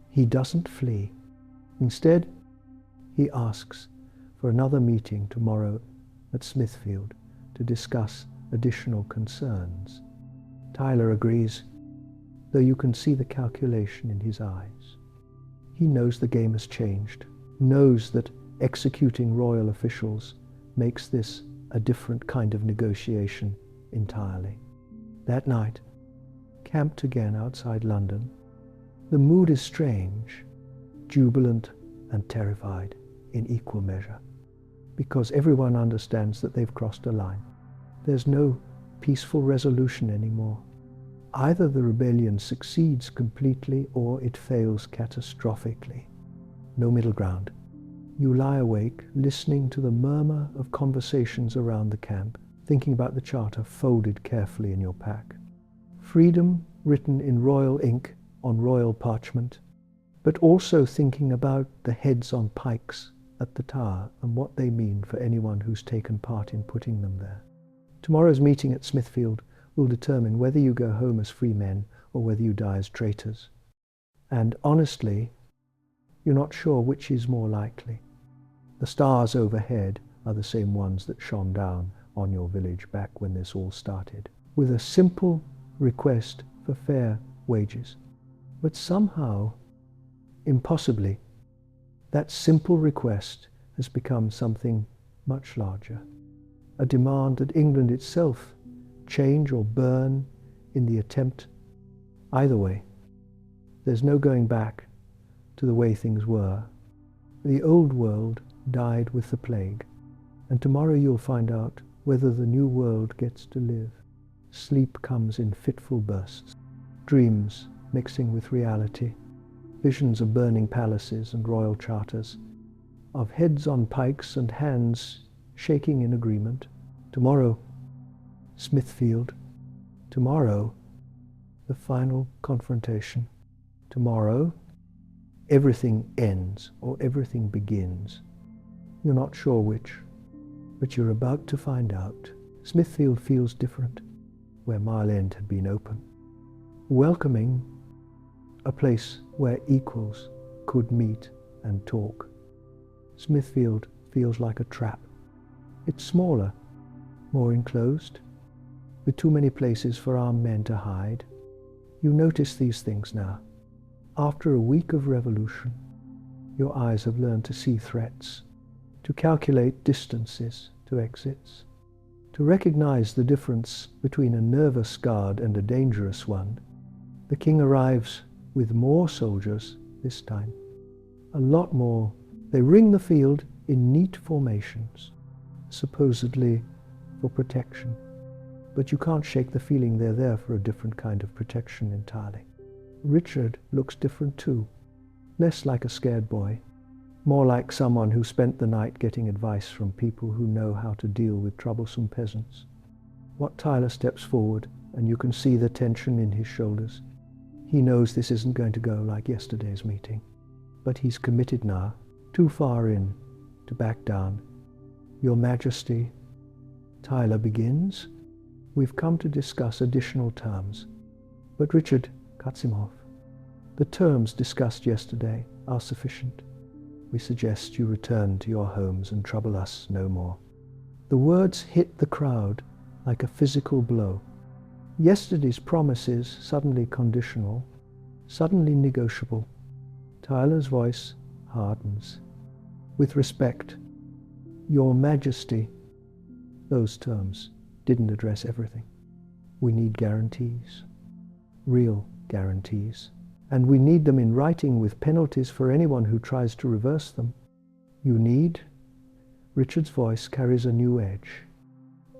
he doesn't flee. Instead, he asks for another meeting tomorrow at Smithfield to discuss additional concerns. Tyler agrees, though you can see the calculation in his eyes. He knows the game has changed, knows that executing royal officials makes this a different kind of negotiation entirely. That night, camped again outside London, the mood is strange, jubilant and terrified in equal measure, because everyone understands that they've crossed a line. There's no peaceful resolution anymore. Either the rebellion succeeds completely or it fails catastrophically. No middle ground. You lie awake, listening to the murmur of conversations around the camp, thinking about the charter folded carefully in your pack. Freedom written in royal ink on royal parchment, but also thinking about the heads on pikes at the tower and what they mean for anyone who's taken part in putting them there. Tomorrow's meeting at Smithfield will determine whether you go home as free men or whether you die as traitors. And honestly, you're not sure which is more likely. The stars overhead are the same ones that shone down on your village back when this all started, with a simple request for fair wages. But somehow, impossibly, that simple request has become something much larger. A demand that England itself change or burn in the attempt. Either way, there's no going back to the way things were. The old world died with the plague, and tomorrow you'll find out whether the new world gets to live. Sleep comes in fitful bursts, dreams mixing with reality, visions of burning palaces and royal charters, of heads on pikes and hands shaking in agreement. Tomorrow, Smithfield. Tomorrow, the final confrontation. Tomorrow, everything ends or everything begins. You're not sure which, but you're about to find out. Smithfield feels different, where Mile End had been open, welcoming, a place where equals could meet and talk. Smithfield feels like a trap. It's smaller, more enclosed, with too many places for armed men to hide. You notice these things now. After a week of revolution, your eyes have learned to see threats, to calculate distances to exits, to recognize the difference between a nervous guard and a dangerous one. The king arrives with more soldiers this time, a lot more. They ring the field in neat formations, supposedly for protection. But you can't shake the feeling they're there for a different kind of protection entirely. Richard looks different too, less like a scared boy, more like someone who spent the night getting advice from people who know how to deal with troublesome peasants. Wat Tyler steps forward, and you can see the tension in his shoulders. He knows this isn't going to go like yesterday's meeting, but he's committed now, too far in to back down. Your Majesty, Tyler begins. We've come to discuss additional terms, but Richard cuts him off. The terms discussed yesterday are sufficient. We suggest you return to your homes and trouble us no more. The words hit the crowd like a physical blow. Yesterday's promises suddenly conditional, suddenly negotiable. Tyler's voice hardens. With respect, Your Majesty, those terms didn't address everything. We need guarantees, real guarantees, and we need them in writing with penalties for anyone who tries to reverse them. You need, Richard's voice carries a new edge.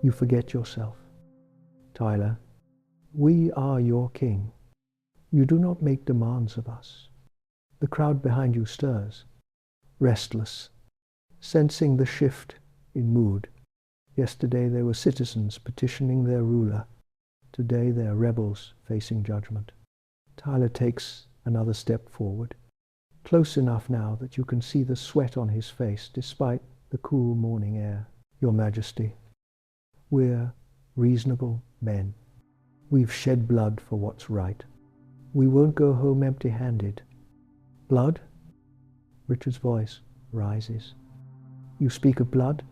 You forget yourself. Tyler, we are your king. You do not make demands of us. The crowd behind you stirs, restless, sensing the shift in mood. Yesterday they were citizens petitioning their ruler. Today they are rebels facing judgment. Tyler takes another step forward, close enough now that you can see the sweat on his face despite the cool morning air. Your Majesty, we're reasonable men. We've shed blood for what's right. We won't go home empty-handed. Blood? Richard's voice rises. You speak of blood?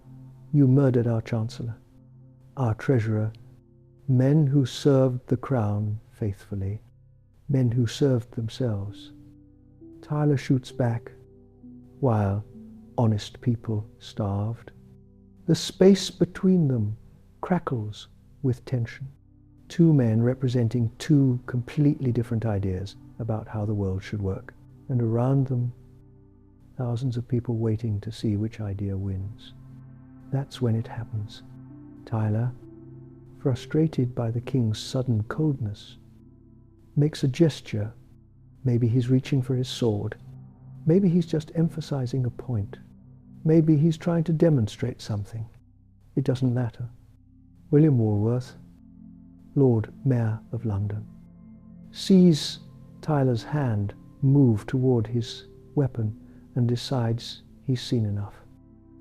You murdered our Chancellor, our Treasurer, men who served the crown faithfully, men who served themselves. Tyler shoots back, while honest people starved. The space between them crackles with tension. Two men representing two completely different ideas about how the world should work, and around them, thousands of people waiting to see which idea wins. That's when it happens. Tyler, frustrated by the king's sudden coldness, makes a gesture. Maybe he's reaching for his sword. Maybe he's just emphasizing a point. Maybe he's trying to demonstrate something. It doesn't matter. William Walworth, Lord Mayor of London, sees Tyler's hand move toward his weapon and decides he's seen enough.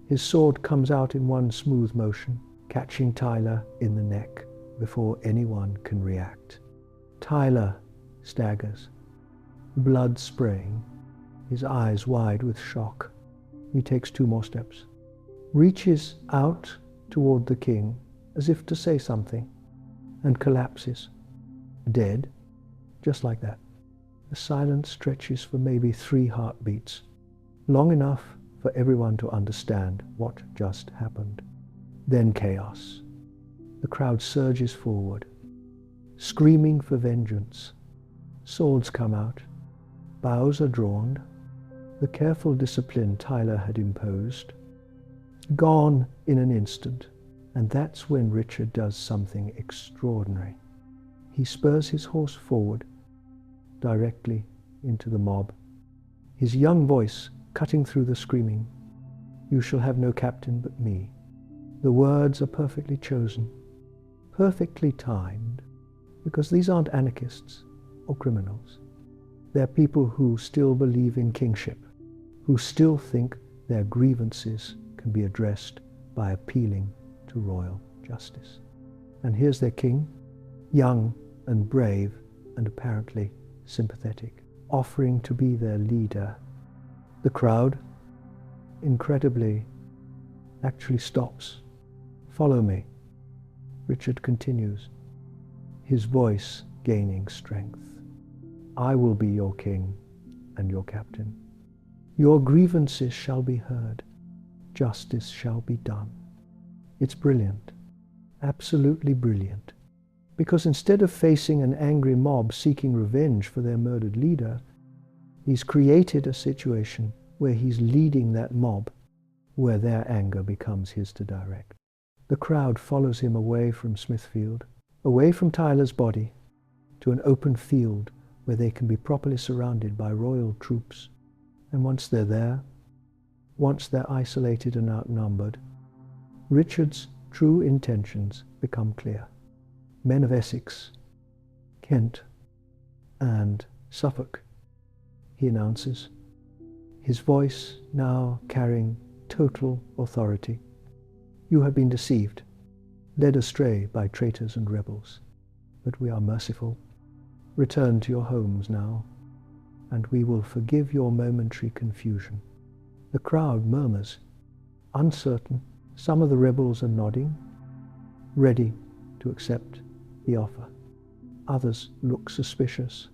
His sword comes out in one smooth motion, catching Tyler in the neck before anyone can react. Tyler staggers, blood spraying, his eyes wide with shock. He takes two more steps, reaches out toward the king as if to say something, and collapses, dead, just like that. The silence stretches for maybe 3 heartbeats, long enough for everyone to understand what just happened. Then chaos. The crowd surges forward, screaming for vengeance. Swords come out, bows are drawn. The careful discipline Tyler had imposed, gone in an instant. And that's when Richard does something extraordinary. He spurs his horse forward, directly into the mob, his young voice cutting through the screaming. You shall have no captain but me. The words are perfectly chosen, perfectly timed, because these aren't anarchists or criminals. They're people who still believe in kingship, who still think their grievances can be addressed by appealing to royal justice. And here's their king, young and brave and apparently sympathetic, offering to be their leader. The crowd, incredibly, actually stops. Follow me, Richard continues, his voice gaining strength. I will be your king and your captain. Your grievances shall be heard. Justice shall be done. It's brilliant, absolutely brilliant, because instead of facing an angry mob seeking revenge for their murdered leader, he's created a situation where he's leading that mob, where their anger becomes his to direct. The crowd follows him away from Smithfield, away from Tyler's body, to an open field where they can be properly surrounded by royal troops. And once they're there, once they're isolated and outnumbered, Richard's true intentions become clear. Men of Essex, Kent, and Suffolk, he announces, his voice now carrying total authority. You have been deceived, led astray by traitors and rebels, but we are merciful. Return to your homes now, and we will forgive your momentary confusion. The crowd murmurs, uncertain. Some of the rebels are nodding, ready to accept the offer. Others look suspicious,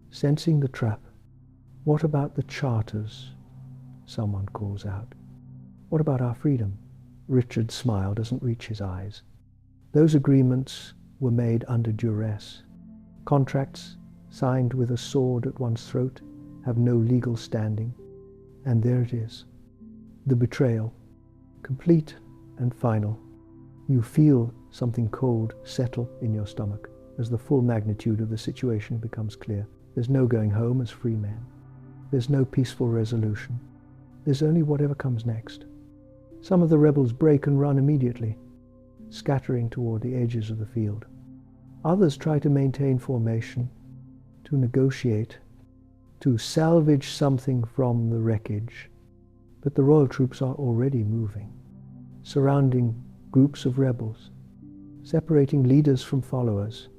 sensing the trap. What about the charters? Someone calls out. What about our freedom? Richard's smile doesn't reach his eyes. Those agreements were made under duress. Contracts signed with a sword at one's throat have no legal standing. And there it is, the betrayal, complete and final. You feel something cold settle in your stomach as the full magnitude of the situation becomes clear. There's no going home as free men. There's no peaceful resolution. There's only whatever comes next. Some of the rebels break and run immediately, scattering toward the edges of the field. Others try to maintain formation, to negotiate, to salvage something from the wreckage. But the royal troops are already moving, surrounding groups of rebels, separating leaders from followers,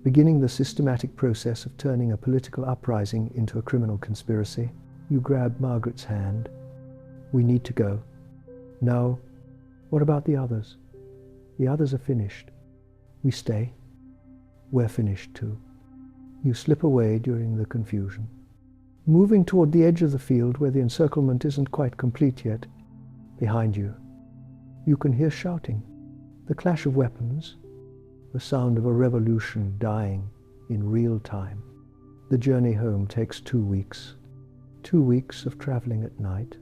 beginning the systematic process of turning a political uprising into a criminal conspiracy. You grab Margaret's hand. We need to go. No. What about the others? The others are finished. We stay. We're finished too. You slip away during the confusion. Moving toward the edge of the field where the encirclement isn't quite complete yet, behind you, you can hear shouting, the clash of weapons, the sound of a revolution dying in real time. The journey home takes 2 weeks. 2 weeks of traveling at night,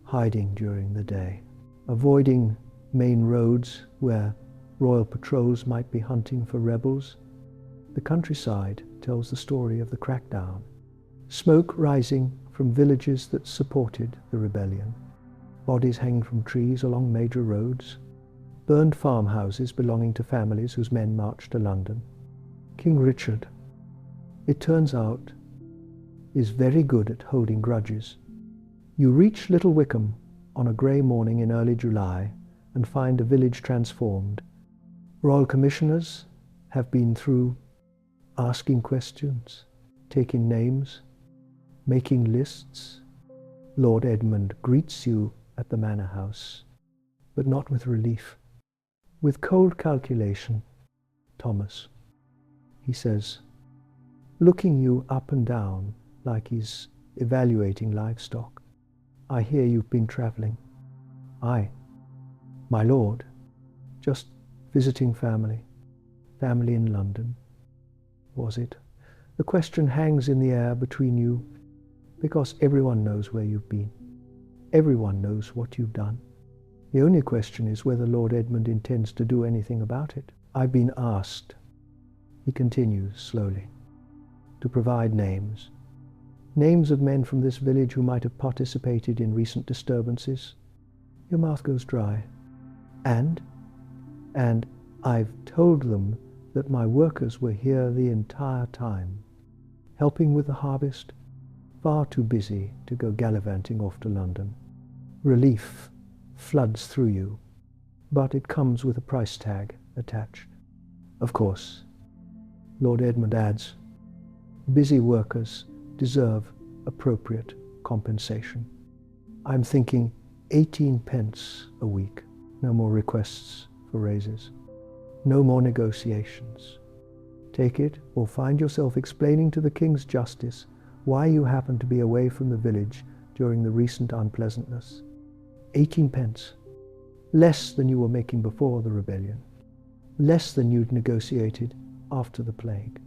hiding during the day, avoiding main roads where royal patrols might be hunting for rebels. The countryside tells the story of the crackdown. Smoke rising from villages that supported the rebellion. Bodies hanging from trees along major roads. Burned farmhouses belonging to families whose men marched to London. King Richard, it turns out, is very good at holding grudges. You reach Little Wickham on a grey morning in early July and find a village transformed. Royal commissioners have been through asking questions, taking names, making lists. Lord Edmund greets you at the manor house, but not with relief. With cold calculation, Thomas, he says, looking you up and down like he's evaluating livestock. I hear you've been travelling. Aye, my lord, just visiting family in London. Was it? The question hangs in the air between you because everyone knows where you've been. Everyone knows what you've done. The only question is whether Lord Edmund intends to do anything about it. I've been asked, he continues slowly, to provide names. Names of men from this village who might have participated in recent disturbances, Your mouth goes dry. And I've told them that my workers were here the entire time, helping with the harvest, far too busy to go gallivanting off to London. Relief floods through you, but it comes with a price tag attached. Of course, Lord Edmund adds, busy workers deserve appropriate compensation. I'm thinking 18 pence a week. No more requests for raises. No more negotiations. Take it or find yourself explaining to the King's Justice why you happen to be away from the village during the recent unpleasantness. 18 pence. Less than you were making before the rebellion. Less than you'd negotiated after the plague.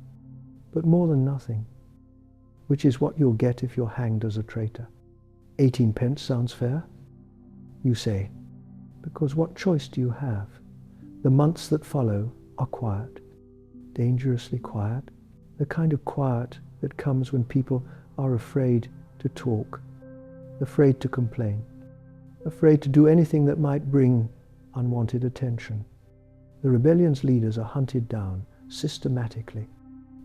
But more than nothing, which is what you'll get if you're hanged as a traitor. 18 pence sounds fair? You say, because what choice do you have? The months that follow are quiet, dangerously quiet, the kind of quiet that comes when people are afraid to talk, afraid to complain, afraid to do anything that might bring unwanted attention. The rebellion's leaders are hunted down systematically.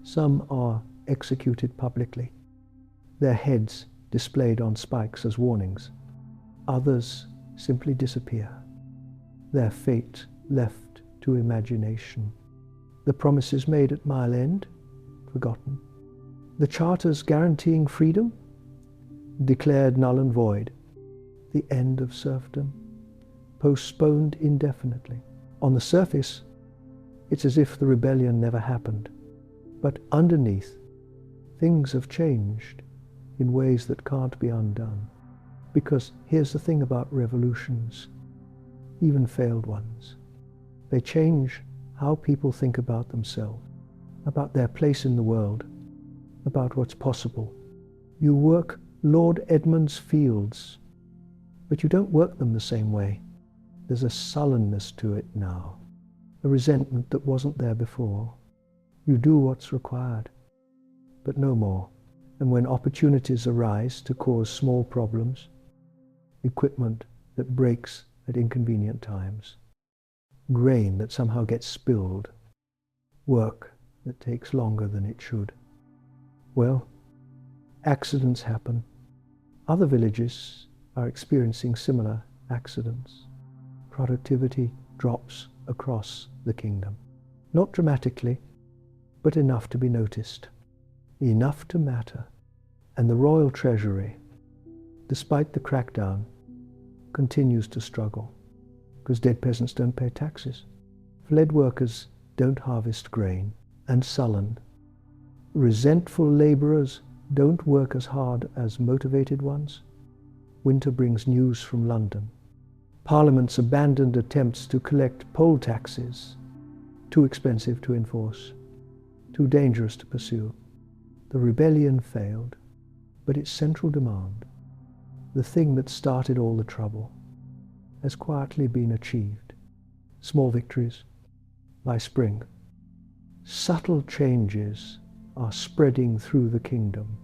Some are executed publicly, their heads displayed on spikes as warnings. Others simply disappear, their fate left to imagination. The promises made at Mile End, forgotten. The charters guaranteeing freedom, declared null and void. The end of serfdom, postponed indefinitely. On the surface, it's as if the rebellion never happened. But underneath, things have changed in ways that can't be undone. Because here's the thing about revolutions, even failed ones. They change how people think about themselves, about their place in the world, about what's possible. You work Lord Edmund's fields, but you don't work them the same way. There's a sullenness to it now, a resentment that wasn't there before. You do what's required, but no more. And when opportunities arise to cause small problems, equipment that breaks at inconvenient times, grain that somehow gets spilled, work that takes longer than it should, well, accidents happen. Other villages are experiencing similar accidents. Productivity drops across the kingdom. Not dramatically, but enough to be noticed, enough to matter. And the royal treasury, despite the crackdown, continues to struggle, because dead peasants don't pay taxes. Fled workers don't harvest grain, and sullen, resentful laborers don't work as hard as motivated ones. Winter brings news from London. Parliament's abandoned attempts to collect poll taxes, too expensive to enforce, too dangerous to pursue. The rebellion failed, but its central demand, the thing that started all the trouble, has quietly been achieved. Small victories by spring. Subtle changes are spreading through the kingdom.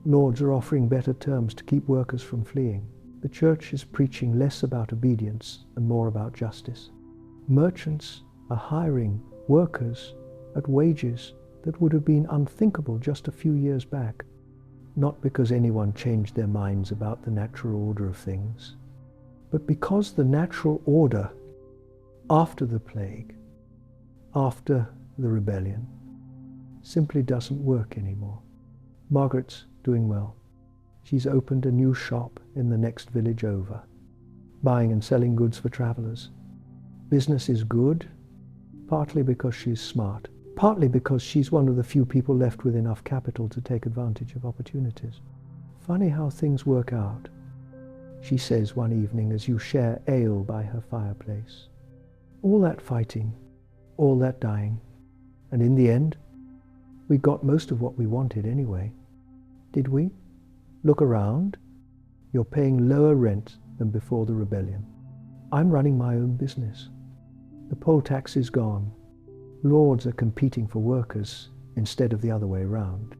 Lords are offering better terms to keep workers from fleeing. The church is preaching less about obedience and more about justice. Merchants are hiring workers at wages that would have been unthinkable just a few years back, not because anyone changed their minds about the natural order of things, but because the natural order after the plague, after the rebellion, simply doesn't work anymore. Margaret's doing well. She's opened a new shop in the next village over, buying and selling goods for travelers. Business is good, partly because she's smart, partly because she's one of the few people left with enough capital to take advantage of opportunities. Funny how things work out, she says one evening as you share ale by her fireplace. All that fighting, all that dying, and in the end, we got most of what we wanted anyway. Did we? Look around. You're paying lower rent than before the rebellion. I'm running my own business. The poll tax is gone. Lords are competing for workers instead of the other way around.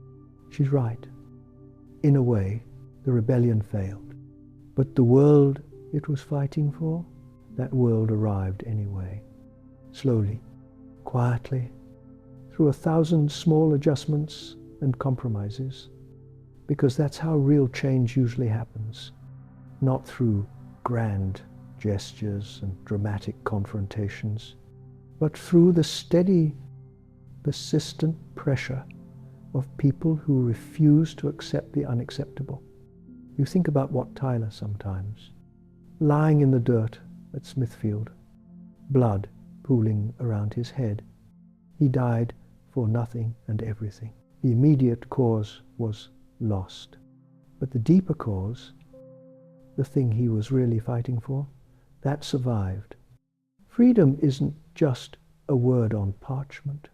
She's right. In a way, the rebellion failed. But the world it was fighting for, that world arrived anyway. Slowly, quietly, through 1,000 small adjustments and compromises, because that's how real change usually happens, not through grand gestures and dramatic confrontations, but through the steady, persistent pressure of people who refuse to accept the unacceptable. You think about Wat Tyler sometimes, lying in the dirt at Smithfield, blood pooling around his head. He died for nothing and everything. The immediate cause was lost. But the deeper cause, the thing he was really fighting for, that survived. Freedom isn't just a word on parchment.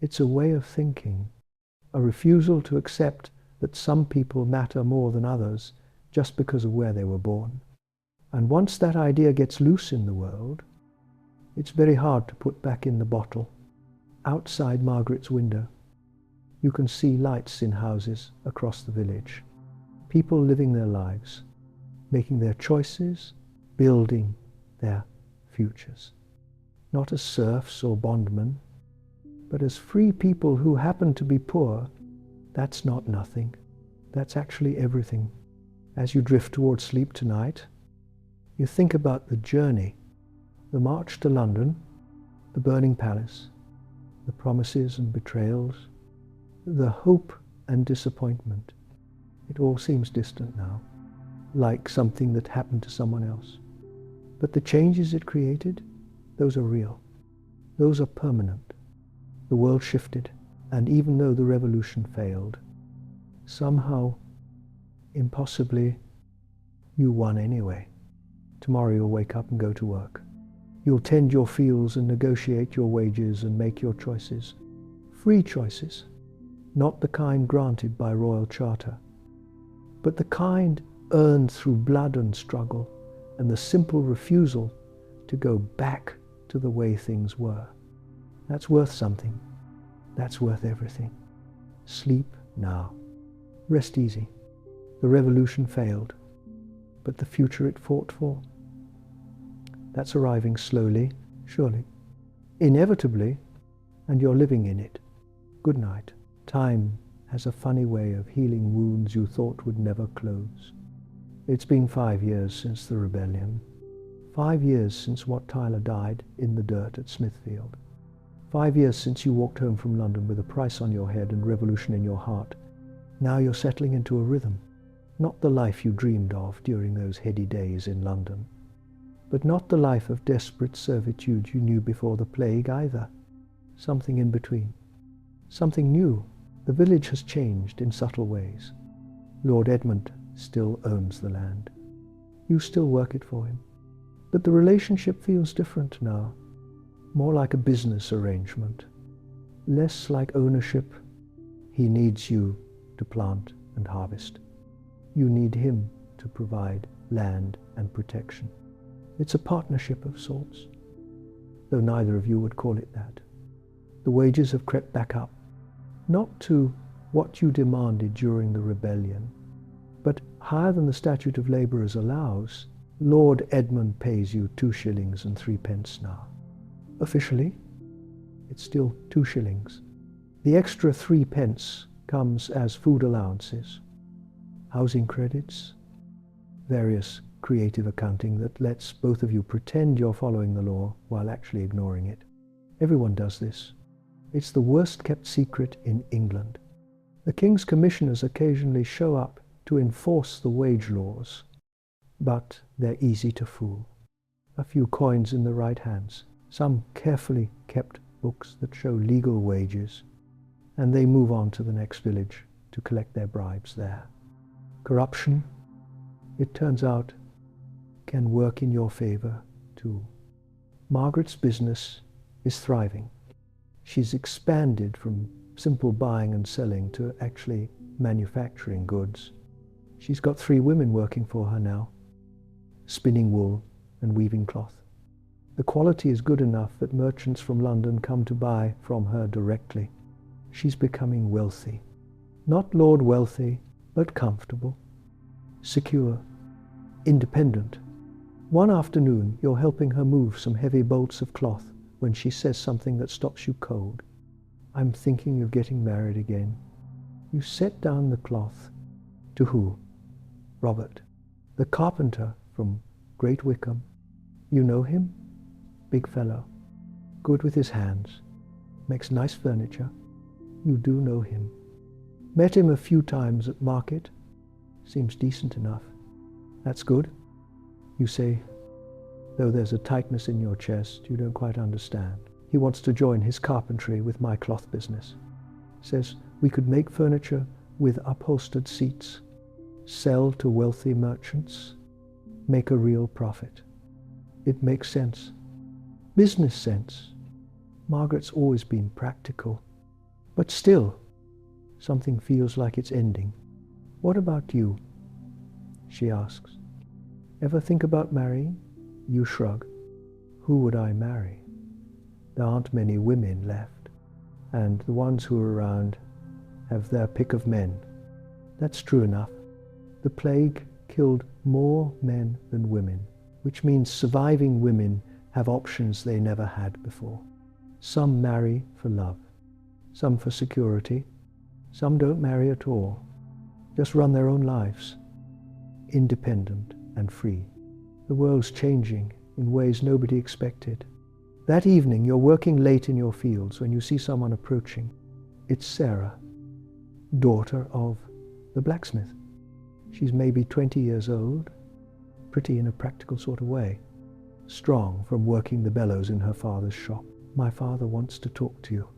It's a way of thinking, a refusal to accept that some people matter more than others just because of where they were born. And once that idea gets loose in the world, it's very hard to put back in the bottle. Outside Margaret's window, you can see lights in houses across the village. People living their lives, making their choices, building their futures. Not as serfs or bondmen, but as free people who happen to be poor. That's not nothing. That's actually everything. As you drift towards sleep tonight, you think about the journey, the march to London, the burning palace, the promises and betrayals, the hope and disappointment. It all seems distant now, like something that happened to someone else. But the changes it created, those are real. Those are permanent. The world shifted, and even though the revolution failed, somehow, impossibly, you won anyway. Tomorrow you'll wake up and go to work. You'll tend your fields and negotiate your wages and make your choices. Free choices, not the kind granted by royal charter, but the kind earned through blood and struggle and the simple refusal to go back to the way things were. That's worth something. That's worth everything. Sleep now. Rest easy. The revolution failed, but the future it fought for, that's arriving slowly, surely, inevitably, and you're living in it. Good night. Time has a funny way of healing wounds you thought would never close. It's been 5 years since the rebellion. 5 years since Wat Tyler died in the dirt at Smithfield. 5 years since you walked home from London with a price on your head and revolution in your heart. Now you're settling into a rhythm. Not the life you dreamed of during those heady days in London. But not the life of desperate servitude you knew before the plague either. Something in between. Something new. The village has changed in subtle ways. Lord Edmund still owns the land. You still work it for him. But the relationship feels different now. More like a business arrangement. Less like ownership. He needs you to plant and harvest. You need him to provide land and protection. It's a partnership of sorts, though neither of you would call it that. The wages have crept back up, not to what you demanded during the rebellion, but higher than the Statute of Labourers allows. Lord Edmund pays you 2 shillings and 3 pence now. Officially, it's still 2 shillings. The extra 3 pence comes as food allowances, housing credits, various creative accounting that lets both of you pretend you're following the law while actually ignoring it. Everyone does this. It's the worst kept secret in England. The King's Commissioners occasionally show up to enforce the wage laws, but they're easy to fool. A few coins in the right hands, some carefully kept books that show legal wages, and they move on to the next village to collect their bribes there. Corruption, it turns out, can work in your favor too. Margaret's business is thriving. She's expanded from simple buying and selling to actually manufacturing goods. She's got 3 women working for her now, spinning wool and weaving cloth. The quality is good enough that merchants from London come to buy from her directly. She's becoming wealthy. Not Lord Wealthy, but comfortable, secure, independent. One afternoon, you're helping her move some heavy bolts of cloth when she says something that stops you cold. I'm thinking of getting married again. You set down the cloth. To who? Robert, the carpenter from Great Wickham. You know him? Big fellow. Good with his hands. Makes nice furniture. You do know him. Met him a few times at market. Seems decent enough. That's good. You say, though there's a tightness in your chest you don't quite understand. He wants to join his carpentry with my cloth business. Says we could make furniture with upholstered seats, sell to wealthy merchants, make a real profit. It makes sense. Business sense. Margaret's always been practical. But still, something feels like it's ending. What about you? She asks. Ever think about marrying? You shrug. Who would I marry? There aren't many women left, and the ones who are around have their pick of men. That's true enough. The plague killed more men than women, which means surviving women have options they never had before. Some marry for love, some for security, some don't marry at all, just run their own lives, independent and free. The world's changing in ways nobody expected. That evening, you're working late in your fields when you see someone approaching. It's Sarah, daughter of the blacksmith. She's maybe 20 years old, pretty in a practical sort of way, strong from working the bellows in her father's shop. My father wants to talk to you.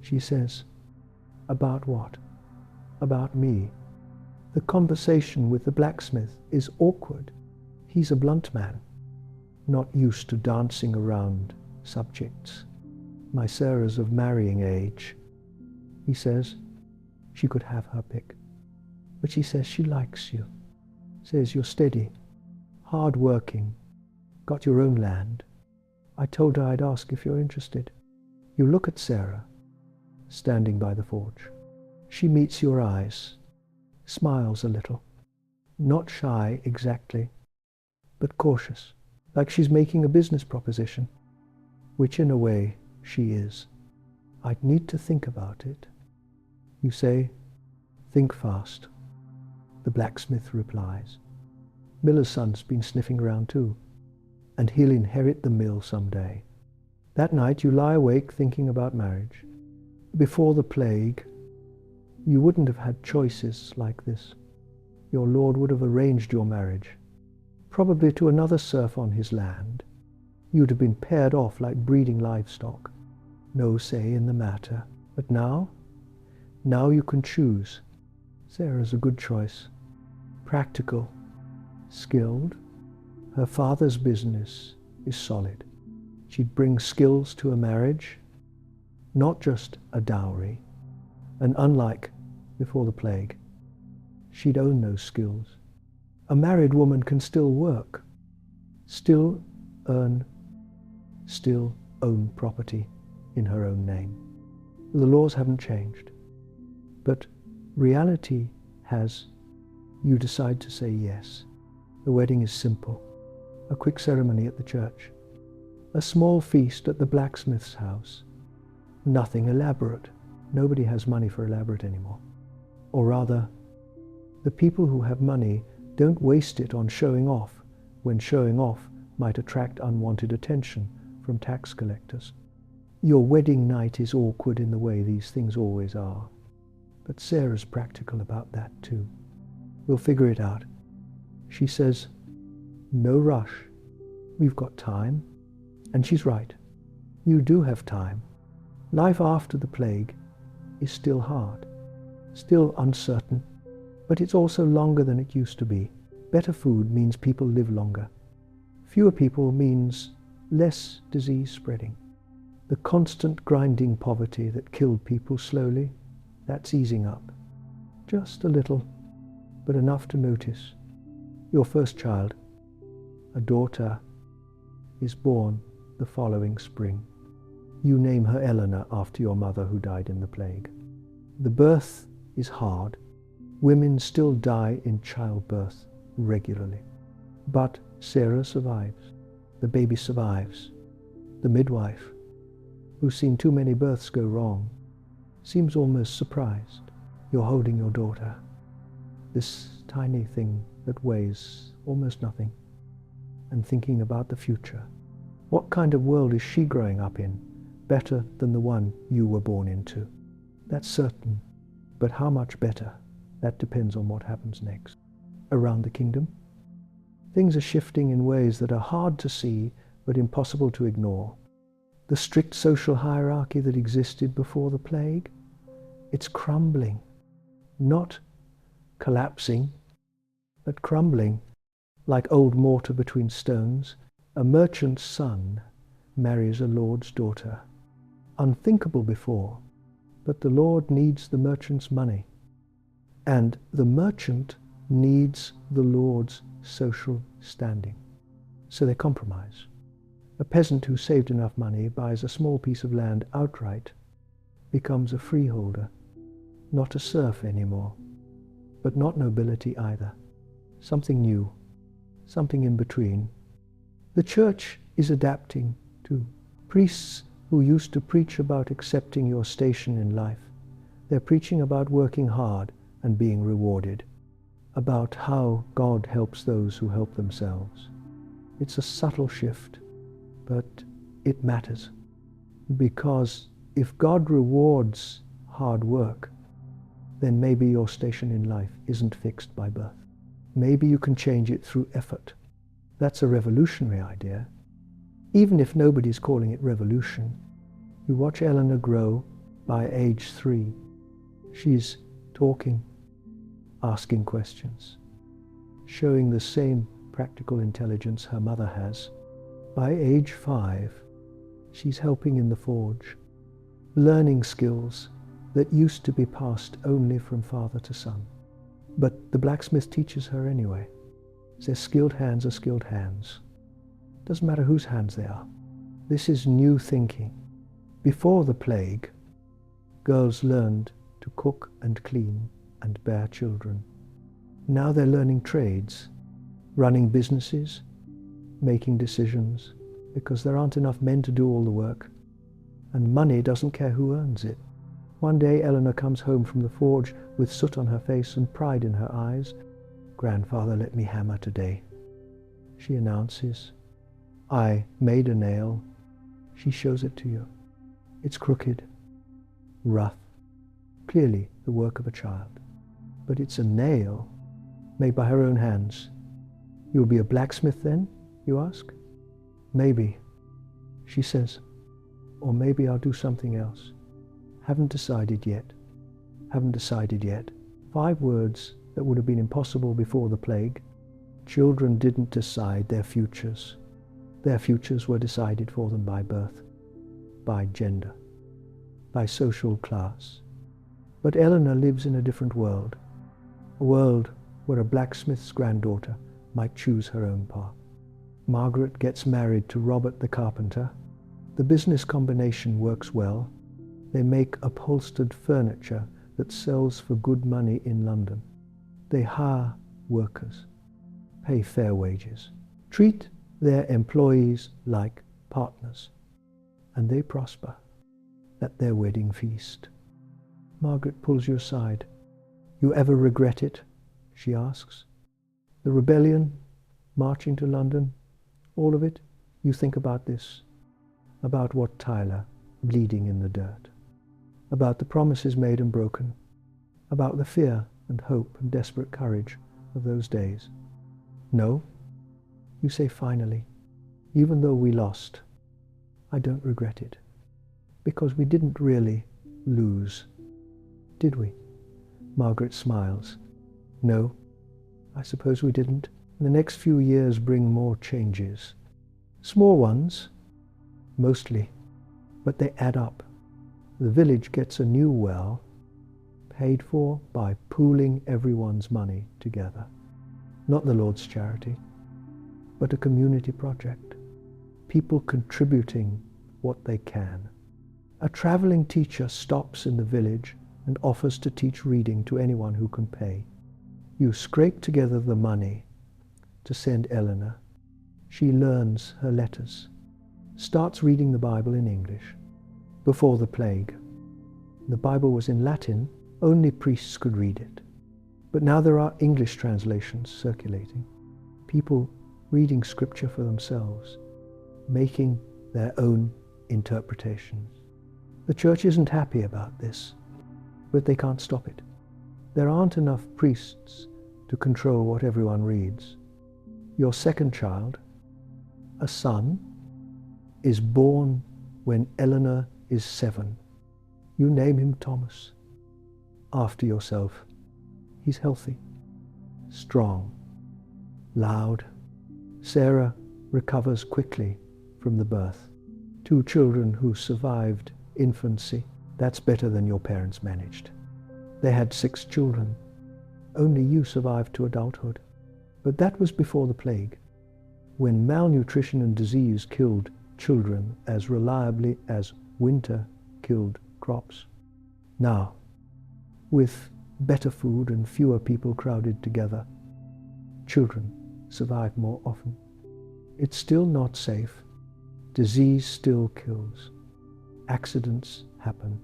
She says, about what? About me. The conversation with the blacksmith is awkward. He's a blunt man, not used to dancing around subjects. My Sarah's of marrying age. He says she could have her pick. But she says she likes you. Says you're steady, hard-working, got your own land. I told her I'd ask if you're interested. You look at Sarah, standing by the forge. She meets your eyes, smiles a little. Not shy exactly, but cautious, like she's making a business proposition, which in a way she is. I'd need to think about it. You say, think fast. The blacksmith replies. Miller's son's been sniffing around too, and he'll inherit the mill someday. That night you lie awake thinking about marriage. Before the plague, you wouldn't have had choices like this. Your lord would have arranged your marriage, probably to another serf on his land. You'd have been paired off like breeding livestock. No say in the matter. But now you can choose. Sarah's a good choice. Practical, skilled. Her father's business is solid. She'd bring skills to a marriage, not just a dowry. And unlike before the plague, she'd own those skills. A married woman can still work, still earn, still own property in her own name. The laws haven't changed, but reality has. You decide to say yes. The wedding is simple. A quick ceremony at the church. A small feast at the blacksmith's house. Nothing elaborate. Nobody has money for elaborate anymore. Or rather, the people who have money don't waste it on showing off, when showing off might attract unwanted attention from tax collectors. Your wedding night is awkward in the way these things always are. But Sarah's practical about that too. We'll figure it out. She says, no rush. We've got time. And she's right. You do have time. Life after the plague is still hard, still uncertain, but it's also longer than it used to be. Better food means people live longer. Fewer people means less disease spreading. The constant grinding poverty that killed people slowly, that's easing up. Just a little, but enough to notice. Your first child, a daughter, is born the following spring. You name her Eleanor after your mother who died in the plague. The birth is hard. Women still die in childbirth regularly. But Sarah survives. The baby survives. The midwife, who's seen too many births go wrong, seems almost surprised. You're holding your daughter, this tiny thing that weighs almost nothing, and thinking about the future. What kind of world is she growing up in, better than the one you were born into? That's certain, but how much better? That depends on what happens next. Around the kingdom, things are shifting in ways that are hard to see but impossible to ignore. The strict social hierarchy that existed before the plague, it's crumbling. Not collapsing, but crumbling. Like old mortar between stones, a merchant's son marries a lord's daughter. Unthinkable before, but the lord needs the merchant's money, and the merchant needs the lord's social standing. So they compromise. A peasant who saved enough money buys a small piece of land outright, becomes a freeholder, not a serf anymore, but not nobility either. Something new, something in between. The church is adapting to priests who used to preach about accepting your station in life. They're preaching about working hard and being rewarded, about how God helps those who help themselves. It's a subtle shift, but it matters, because if God rewards hard work, then maybe your station in life isn't fixed by birth. Maybe you can change it through effort. That's a revolutionary idea. Even if nobody's calling it revolution, you watch Eleanor grow. By age 3, she's talking, asking questions, showing the same practical intelligence her mother has. By age 5, she's helping in the forge, learning skills that used to be passed only from father to son. But the blacksmith teaches her anyway. Says skilled hands are skilled hands. Doesn't matter whose hands they are. This is new thinking. Before the plague, girls learned to cook and clean and bear children. Now they're learning trades, running businesses, making decisions, because there aren't enough men to do all the work, and money doesn't care who earns it. One day Eleanor comes home from the forge with soot on her face and pride in her eyes. "Grandfather let me hammer today," she announces. "I made a nail." She shows it to you. It's crooked, rough, clearly the work of a child. But it's a nail made by her own hands. "You'll be a blacksmith then?" you ask. "Maybe," she says. "Or maybe I'll do something else. Haven't decided yet. Haven't decided yet." 5 words that would have been impossible before the plague. Children didn't decide their futures. Their futures were decided for them by birth, by gender, by social class. But Eleanor lives in a different world, a world where a blacksmith's granddaughter might choose her own path. Margaret gets married to Robert the carpenter. The business combination works well. They make upholstered furniture that sells for good money in London. They hire workers, pay fair wages, treat their employees like partners, and they prosper at their wedding feast. Margaret pulls you aside. "You ever regret it?" she asks. "The rebellion, marching to London, all of it? You think about this, about Wat Tyler bleeding in the dirt, about the promises made and broken, about the fear and hope and desperate courage of those days. No, you say finally, even though we lost, I don't regret it, because we didn't really lose, did we?" Margaret smiles. "No, I suppose we didn't. The next few years bring more changes. Small ones, mostly, but they add up. The village gets a new well, paid for by pooling everyone's money together. Not the Lord's charity, but a community project. People contributing what they can. A traveling teacher stops in the village and offers to teach reading to anyone who can pay. You scrape together the money to send Eleanor She learns her letters, starts reading the Bible in English. Before the plague, the Bible was in Latin, only priests could read it. But now there are English translations circulating, people reading scripture for themselves, making their own interpretations. The church isn't happy about this, but they can't stop it. There aren't enough priests to control what everyone reads. Your second child, a son, is born when Eleanor is 7. You name him Thomas, after yourself. He's healthy, strong, loud. Sarah recovers quickly from the birth. 2 children who survived infancy. That's better than your parents managed. They had 6 children. Only you survived to adulthood. But that was before the plague, when malnutrition and disease killed children as reliably as winter killed crops. Now, with better food and fewer people crowded together, children survive more often. It's still not safe. Disease still kills. Accidents happen,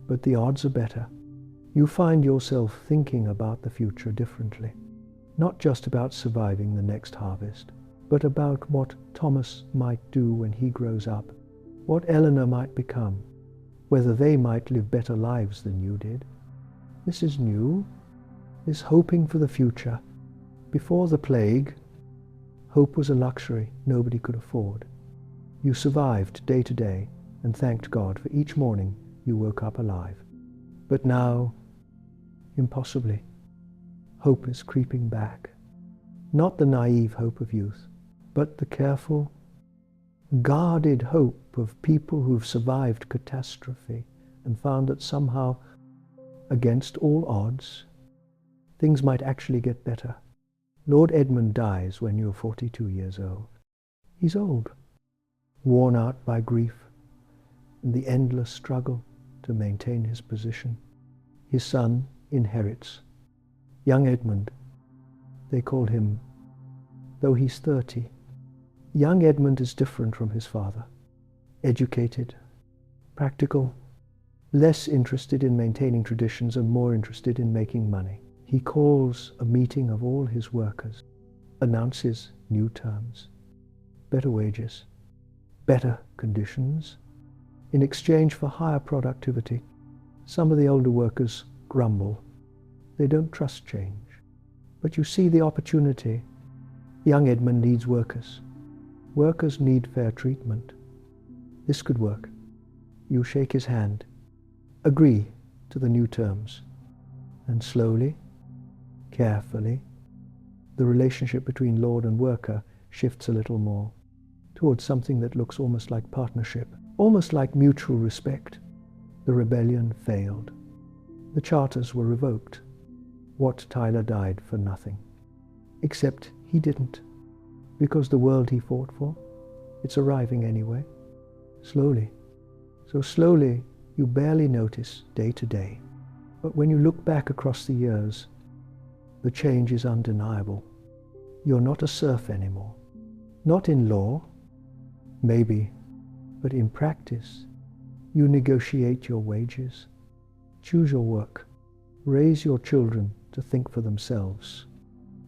but the odds are better. You find yourself thinking about the future differently, not just about surviving the next harvest, but about what Thomas might do when he grows up, what Eleanor might become, whether they might live better lives than you did. This is new, this hoping for the future. Before the plague, hope was a luxury nobody could afford. You survived day to day and thanked God for each morning you woke up alive. But now, impossibly, hope is creeping back. Not the naive hope of youth, but the careful, guarded hope of people who've survived catastrophe and found that somehow, against all odds, things might actually get better. Lord Edmund dies when you're 42 years old. He's old, worn out by grief and the endless struggle to maintain his position. His son inherits. Young Edmund, they called him, though he's 30. Young Edmund is different from his father. Educated, practical, less interested in maintaining traditions and more interested in making money. He calls a meeting of all his workers, announces new terms, better wages, better conditions, in exchange for higher productivity. Some of the older workers grumble. They don't trust change. But you see the opportunity. Young Edmund needs workers. Workers need fair treatment. This could work. You shake his hand, agree to the new terms, and slowly, carefully, the relationship between lord and worker shifts a little more towards something that looks almost like partnership, almost like mutual respect. The rebellion failed. The charters were revoked. Wat Tyler died for nothing. Except he didn't, because the world he fought for, it's arriving anyway. Slowly. So slowly, you barely notice day to day. But when you look back across the years, the change is undeniable. You're not a serf anymore. Not in law, maybe, but in practice. You negotiate your wages, choose your work, raise your children to think for themselves,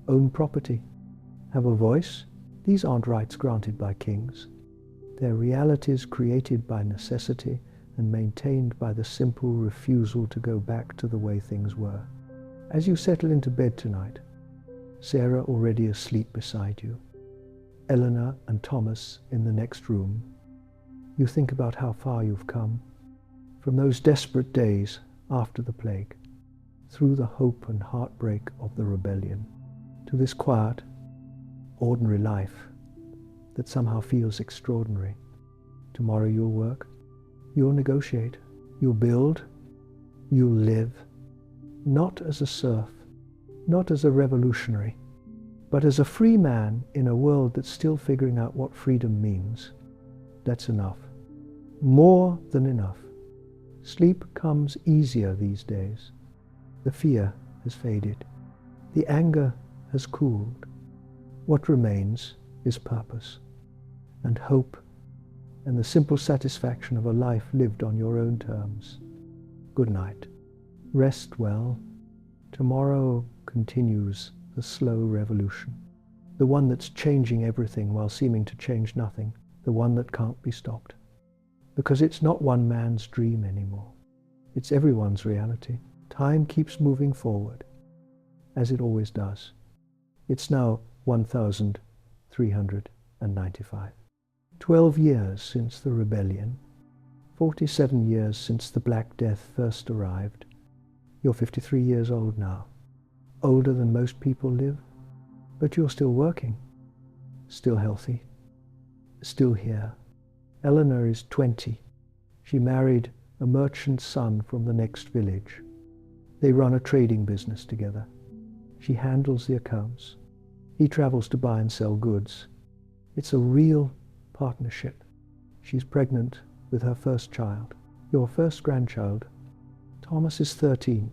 own property, have a voice. These aren't rights granted by kings. They're realities created by necessity and maintained by the simple refusal to go back to the way things were. As you settle into bed tonight, Sarah already asleep beside you, Eleanor and Thomas in the next room, you think about how far you've come from those desperate days after the plague, through the hope and heartbreak of the rebellion, to this quiet, ordinary life that somehow feels extraordinary. Tomorrow you'll work, you'll negotiate, you'll build, you'll live, not as a serf, not as a revolutionary, but as a free man in a world that's still figuring out what freedom means. That's enough. More than enough. Sleep comes easier these days. The fear has faded. The anger has cooled. What remains is purpose. and hope and the simple satisfaction of a life lived on your own terms. Good night. Rest well. Tomorrow continues the slow revolution, the one that's changing everything while seeming to change nothing, the one that can't be stopped. Because it's not one man's dream anymore. It's everyone's reality. Time keeps moving forward, as it always does. It's now 1,395. 12 years since the rebellion, 47 years since the Black Death first arrived. You're 53 years old now, older than most people live, but you're still working, still healthy, still here. Eleanor is 20. She married a merchant's son from the next village. They run a trading business together. She handles the accounts. He travels to buy and sell goods. It's a real partnership. She's pregnant with her first child, your first grandchild. Thomas is 13,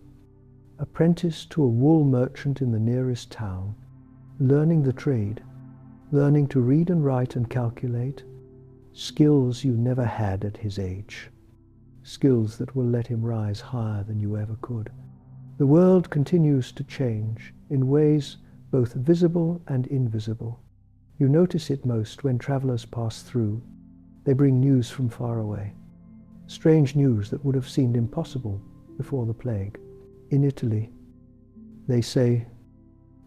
apprenticed to a wool merchant in the nearest town, learning the trade, learning to read and write and calculate, skills you never had at his age, skills that will let him rise higher than you ever could. The world continues to change in ways both visible and invisible. You notice it most when travelers pass through. They bring news from far away, strange news that would have seemed impossible before the plague. In Italy, they say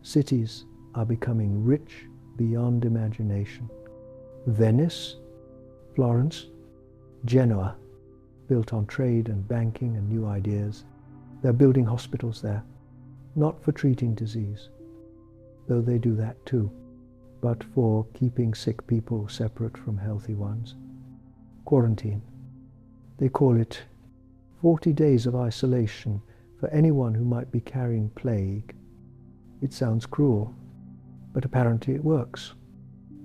cities are becoming rich beyond imagination. Venice, Florence, Genoa, built on trade and banking and new ideas. They're building hospitals there, not for treating disease, though they do that too, but for keeping sick people separate from healthy ones. Quarantine. They call it 40 days of isolation for anyone who might be carrying plague. It sounds cruel, but apparently it works.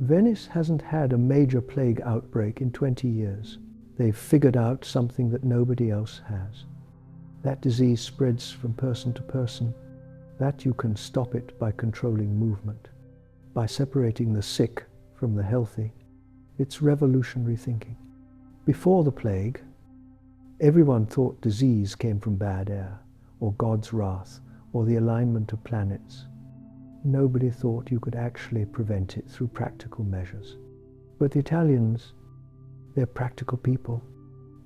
Venice hasn't had a major plague outbreak in 20 years. They've figured out something that nobody else has. That disease spreads from person to person. That you can stop it by controlling movement, by separating the sick from the healthy. It's revolutionary thinking. Before the plague, everyone thought disease came from bad air, or God's wrath, or the alignment of planets. Nobody thought you could actually prevent it through practical measures. But the Italians, they're practical people.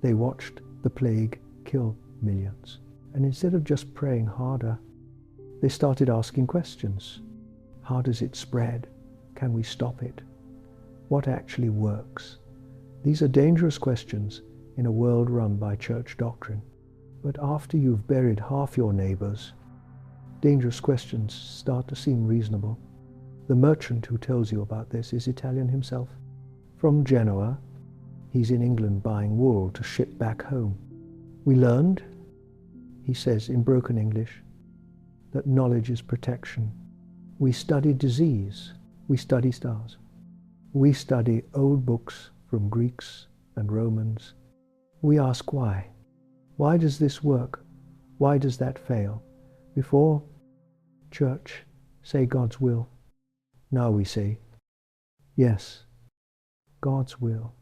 They watched the plague kill millions. And instead of just praying harder, they started asking questions. How does it spread? Can we stop it? What actually works? These are dangerous questions in a world run by church doctrine. But after you've buried half your neighbors, dangerous questions start to seem reasonable. The merchant who tells you about this is Italian himself. From Genoa, he's in England buying wool to ship back home. We learned, he says in broken English, that knowledge is protection. We study disease. We study stars. We study old books from Greeks and Romans. We ask why. Why does this work? Why does that fail? Before, church, say God's will. Now we say, yes, God's will.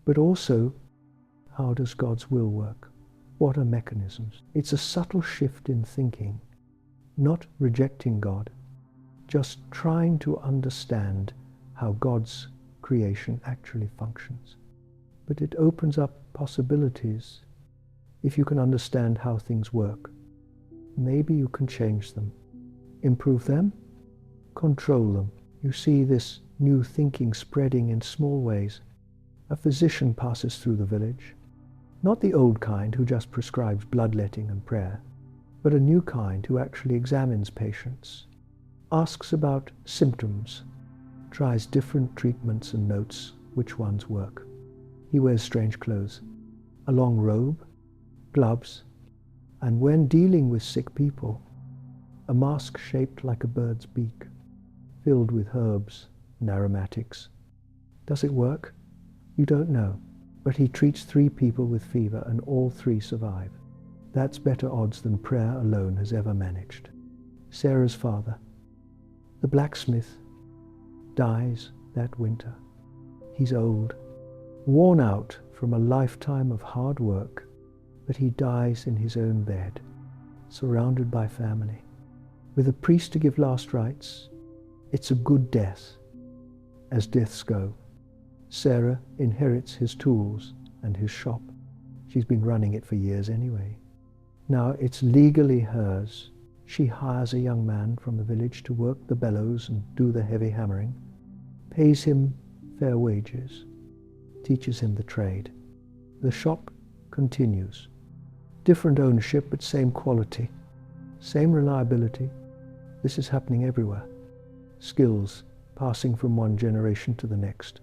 But also, how does God's will work? What are mechanisms? It's a subtle shift in thinking, not rejecting God, just trying to understand how God's creation actually functions. But it opens up possibilities if you can understand how things work. Maybe you can change them, improve them, control them. You see this new thinking spreading in small ways. A physician passes through the village, not the old kind who just prescribes bloodletting and prayer, but a new kind who actually examines patients, asks about symptoms, tries different treatments and notes which ones work. He wears strange clothes, a long robe, gloves, and when dealing with sick people, a mask shaped like a bird's beak, filled with herbs and aromatics. Does it work? You don't know, but he treats 3 people with fever and all 3 survive. That's better odds than prayer alone has ever managed. Sarah's father, the blacksmith, dies that winter. He's old, worn out from a lifetime of hard work, but he dies in his own bed, surrounded by family. With a priest to give last rites, it's a good death, as deaths go. Sarah inherits his tools and his shop. She's been running it for years anyway. Now it's legally hers. She hires a young man from the village to work the bellows and do the heavy hammering, pays him fair wages, teaches him the trade. The shop continues. Different ownership, but same quality, same reliability. This is happening everywhere. Skills passing from one generation to the next,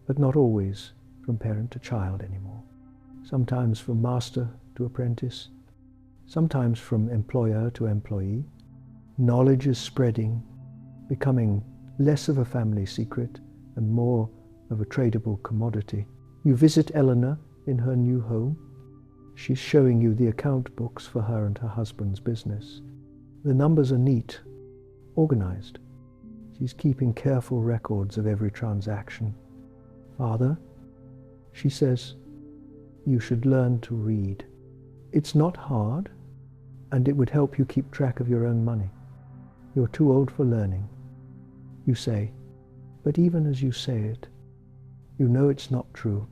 but not always from parent to child anymore. Sometimes from master to apprentice, sometimes from employer to employee. Knowledge is spreading, becoming less of a family secret and more of a tradable commodity. You visit Eleanor in her new home. She's showing you the account books for her and her husband's business. The numbers are neat, organized. She's keeping careful records of every transaction. Father, she says, you should learn to read. It's not hard, and it would help you keep track of your own money. You're too old for learning. You say, but even as you say it, you know it's not true.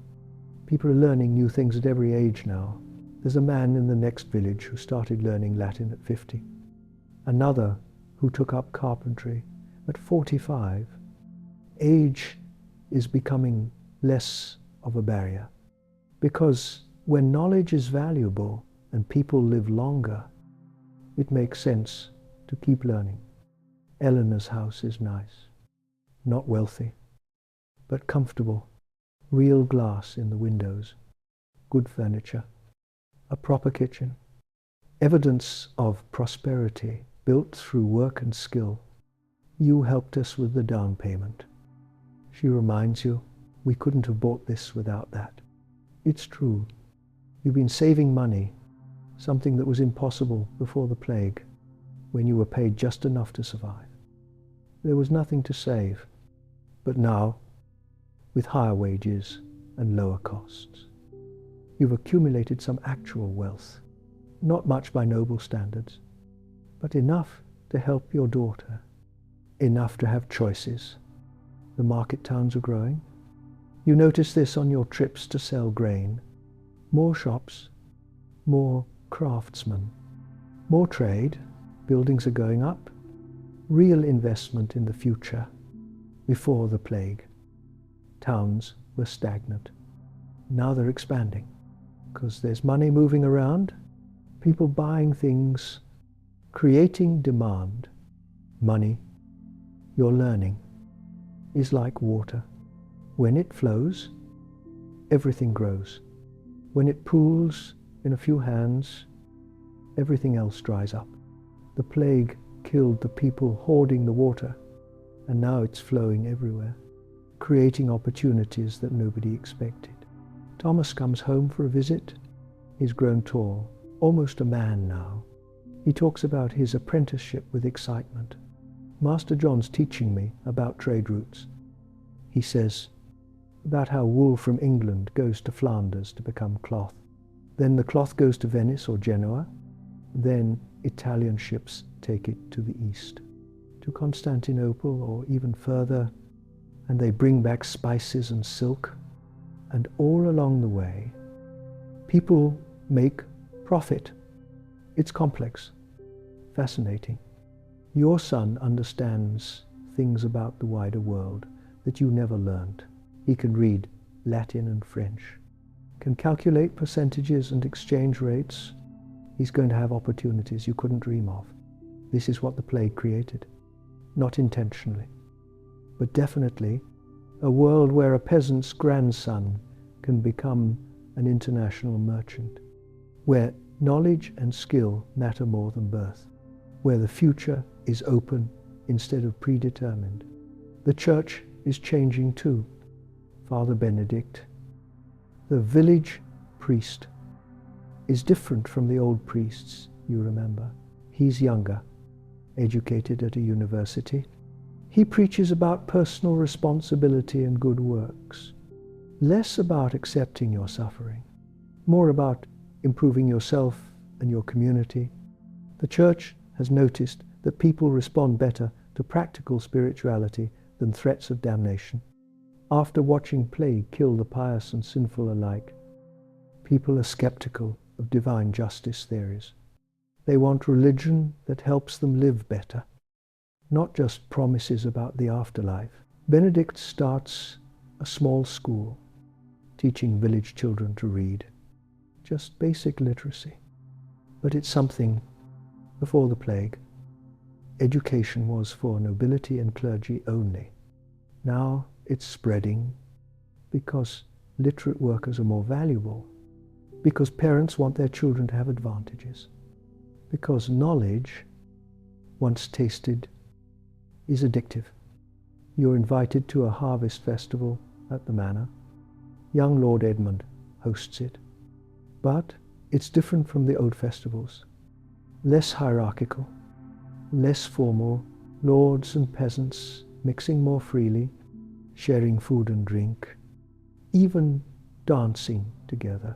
People are learning new things at every age now. There's a man in the next village who started learning Latin at 50. Another who took up carpentry at 45. Age is becoming less of a barrier, because when knowledge is valuable and people live longer, it makes sense to keep learning. Eleanor's house is nice, not wealthy, but comfortable. Real glass in the windows, good furniture, a proper kitchen, evidence of prosperity built through work and skill. You helped us with the down payment. She reminds you, we couldn't have bought this without that. It's true. You've been saving money, something that was impossible before the plague, when you were paid just enough to survive. There was nothing to save, but now, with higher wages and lower costs, you've accumulated some actual wealth, not much by noble standards, but enough to help your daughter, enough to have choices. The market towns are growing. You notice this on your trips to sell grain. More shops, more craftsmen, more trade, buildings are going up, real investment in the future. Before the plague, towns were stagnant. Now they're expanding, because there's money moving around, people buying things, creating demand. Money, your learning, is like water. When it flows, everything grows. When it pools in a few hands, everything else dries up. The plague killed the people hoarding the water, and now it's flowing everywhere, creating opportunities that nobody expected. Thomas comes home for a visit. He's grown tall, almost a man now. He talks about his apprenticeship with excitement. Master John's teaching me about trade routes. He says about how wool from England goes to Flanders to become cloth. Then the cloth goes to Venice or Genoa. Then Italian ships take it to the east, to Constantinople or even further, and they bring back spices and silk. And all along the way, people make profit. It's complex, fascinating. Your son understands things about the wider world that you never learned. He can read Latin and French, can calculate percentages and exchange rates. He's going to have opportunities you couldn't dream of. This is what the plague created, not intentionally, but definitely a world where a peasant's grandson can become an international merchant, where knowledge and skill matter more than birth, where the future is open instead of predetermined. The church is changing too. Father Benedict, the village priest, is different from the old priests, you remember. He's younger, educated at a university. He preaches about personal responsibility and good works. Less about accepting your suffering, more about improving yourself and your community. The Church has noticed that people respond better to practical spirituality than threats of damnation. After watching plague kill the pious and sinful alike, people are skeptical of divine justice theories. They want religion that helps them live better, not just promises about the afterlife. Benedict starts a small school, teaching village children to read. Just basic literacy. But it's something. Before the plague, education was for nobility and clergy only. Now it's spreading because literate workers are more valuable, because parents want their children to have advantages, because knowledge, once tasted, is addictive. You're invited to a harvest festival at the manor. Young Lord Edmund hosts it. But it's different from the old festivals. Less hierarchical, less formal, lords and peasants mixing more freely, sharing food and drink, even dancing together.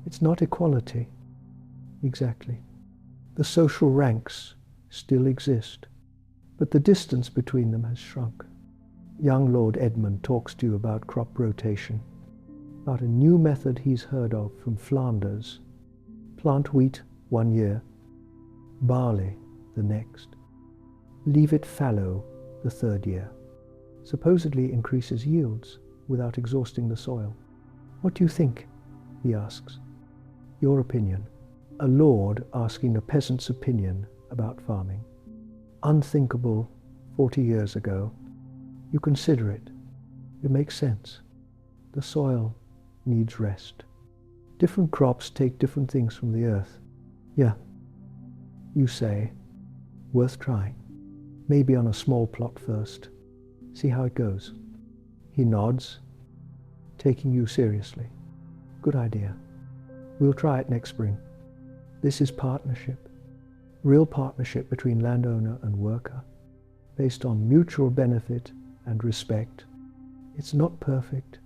It's not equality, exactly. The social ranks still exist, but the distance between them has shrunk. Young Lord Edmund talks to you about crop rotation, about a new method he's heard of from Flanders. Plant wheat 1 year, barley the next. Leave it fallow the 3rd year. Supposedly increases yields without exhausting the soil. What do you think? He asks. Your opinion. A lord asking a peasant's opinion about farming. Unthinkable 40 years ago. You consider it. It makes sense. The soil needs rest. Different crops take different things from the earth. Yeah, you say, worth trying. Maybe on a small plot first. See how it goes. He nods, taking you seriously. Good idea. We'll try it next spring. This is partnership. Real partnership between landowner and worker, based on mutual benefit and respect. It's not perfect.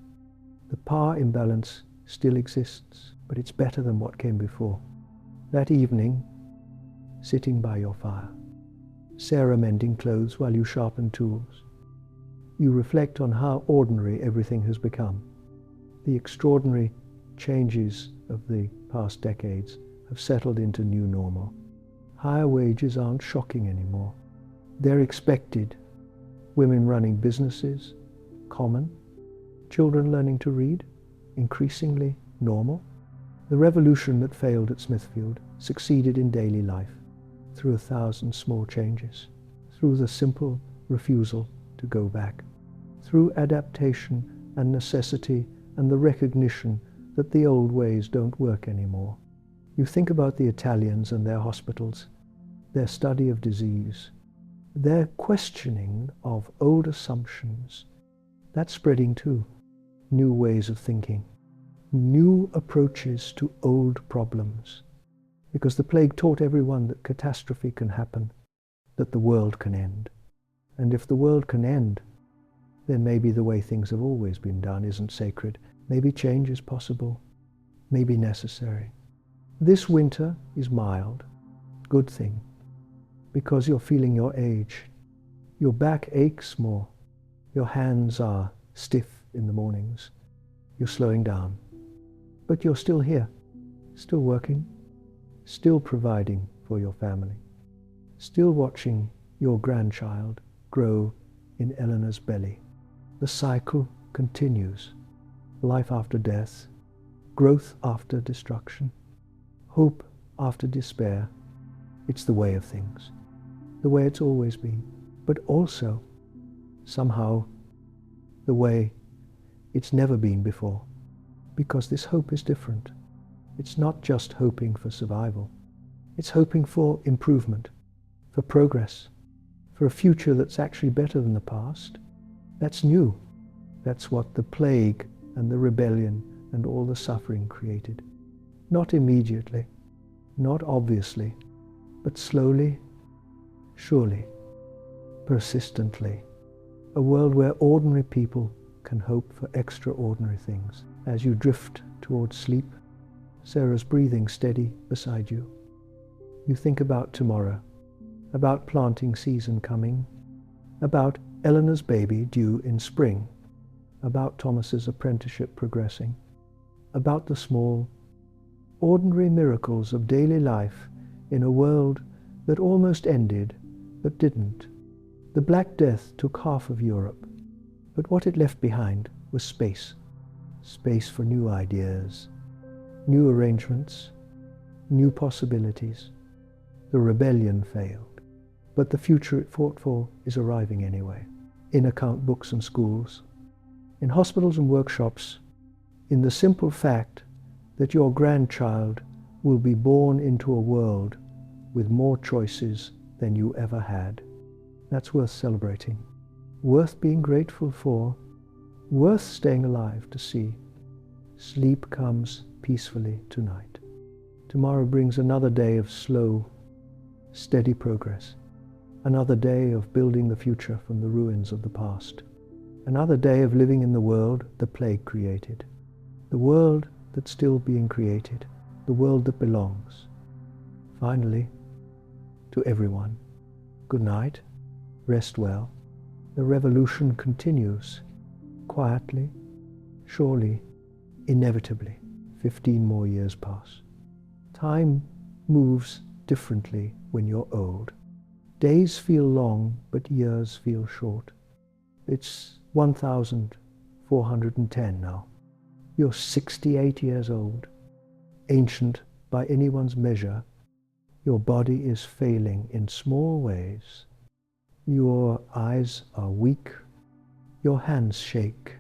The power imbalance still exists, but it's better than what came before. That evening, sitting by your fire, Sarah mending clothes while you sharpen tools, you reflect on how ordinary everything has become. The extraordinary changes of the past decades have settled into new normal. Higher wages aren't shocking anymore. They're expected. Women running businesses, common. Children learning to read, increasingly normal. The revolution that failed at Smithfield succeeded in daily life through 1,000 small changes, through the simple refusal to go back, through adaptation and necessity and the recognition that the old ways don't work anymore. You think about the Italians and their hospitals, their study of disease, their questioning of old assumptions. That's spreading too. New ways of thinking, new approaches to old problems. Because the plague taught everyone that catastrophe can happen, that the world can end. And if the world can end, then maybe the way things have always been done isn't sacred. Maybe change is possible, maybe necessary. This winter is mild, good thing, because you're feeling your age. Your back aches more. Your hands are stiff in the mornings. You're slowing down. But you're still here, still working, still providing for your family, still watching your grandchild grow in Eleanor's belly. The cycle continues. Life after death, growth after destruction, hope after despair. It's the way of things, the way it's always been, but also, somehow, the way it's never been before, because this hope is different. It's not just hoping for survival. It's hoping for improvement, for progress, for a future that's actually better than the past. That's new. That's what the plague and the rebellion and all the suffering created. Not immediately, not obviously, but slowly, surely, persistently. A world where ordinary people can hope for extraordinary things. As you drift towards sleep, Sarah's breathing steady beside you. You think about tomorrow, about planting season coming, about Eleanor's baby due in spring, about Thomas's apprenticeship progressing, about the small, ordinary miracles of daily life in a world that almost ended but didn't. The Black Death took half of Europe, but what it left behind was space. Space for new ideas, new arrangements, new possibilities. The rebellion failed, but the future it fought for is arriving anyway. In account books and schools, in hospitals and workshops, in the simple fact that your grandchild will be born into a world with more choices than you ever had. That's worth celebrating, worth being grateful for, worth staying alive to see. Sleep comes peacefully tonight. Tomorrow brings another day of slow, steady progress, another day of building the future from the ruins of the past, another day of living in the world the plague created, the world that's still being created, the world that belongs. Finally, to everyone, good night, rest well. The revolution continues, quietly, surely, inevitably. 15 more years pass. Time moves differently when you're old. Days feel long, but years feel short. It's 1410 now. You're 68 years old, ancient by anyone's measure. Your body is failing in small ways. Your eyes are weak. Your hands shake.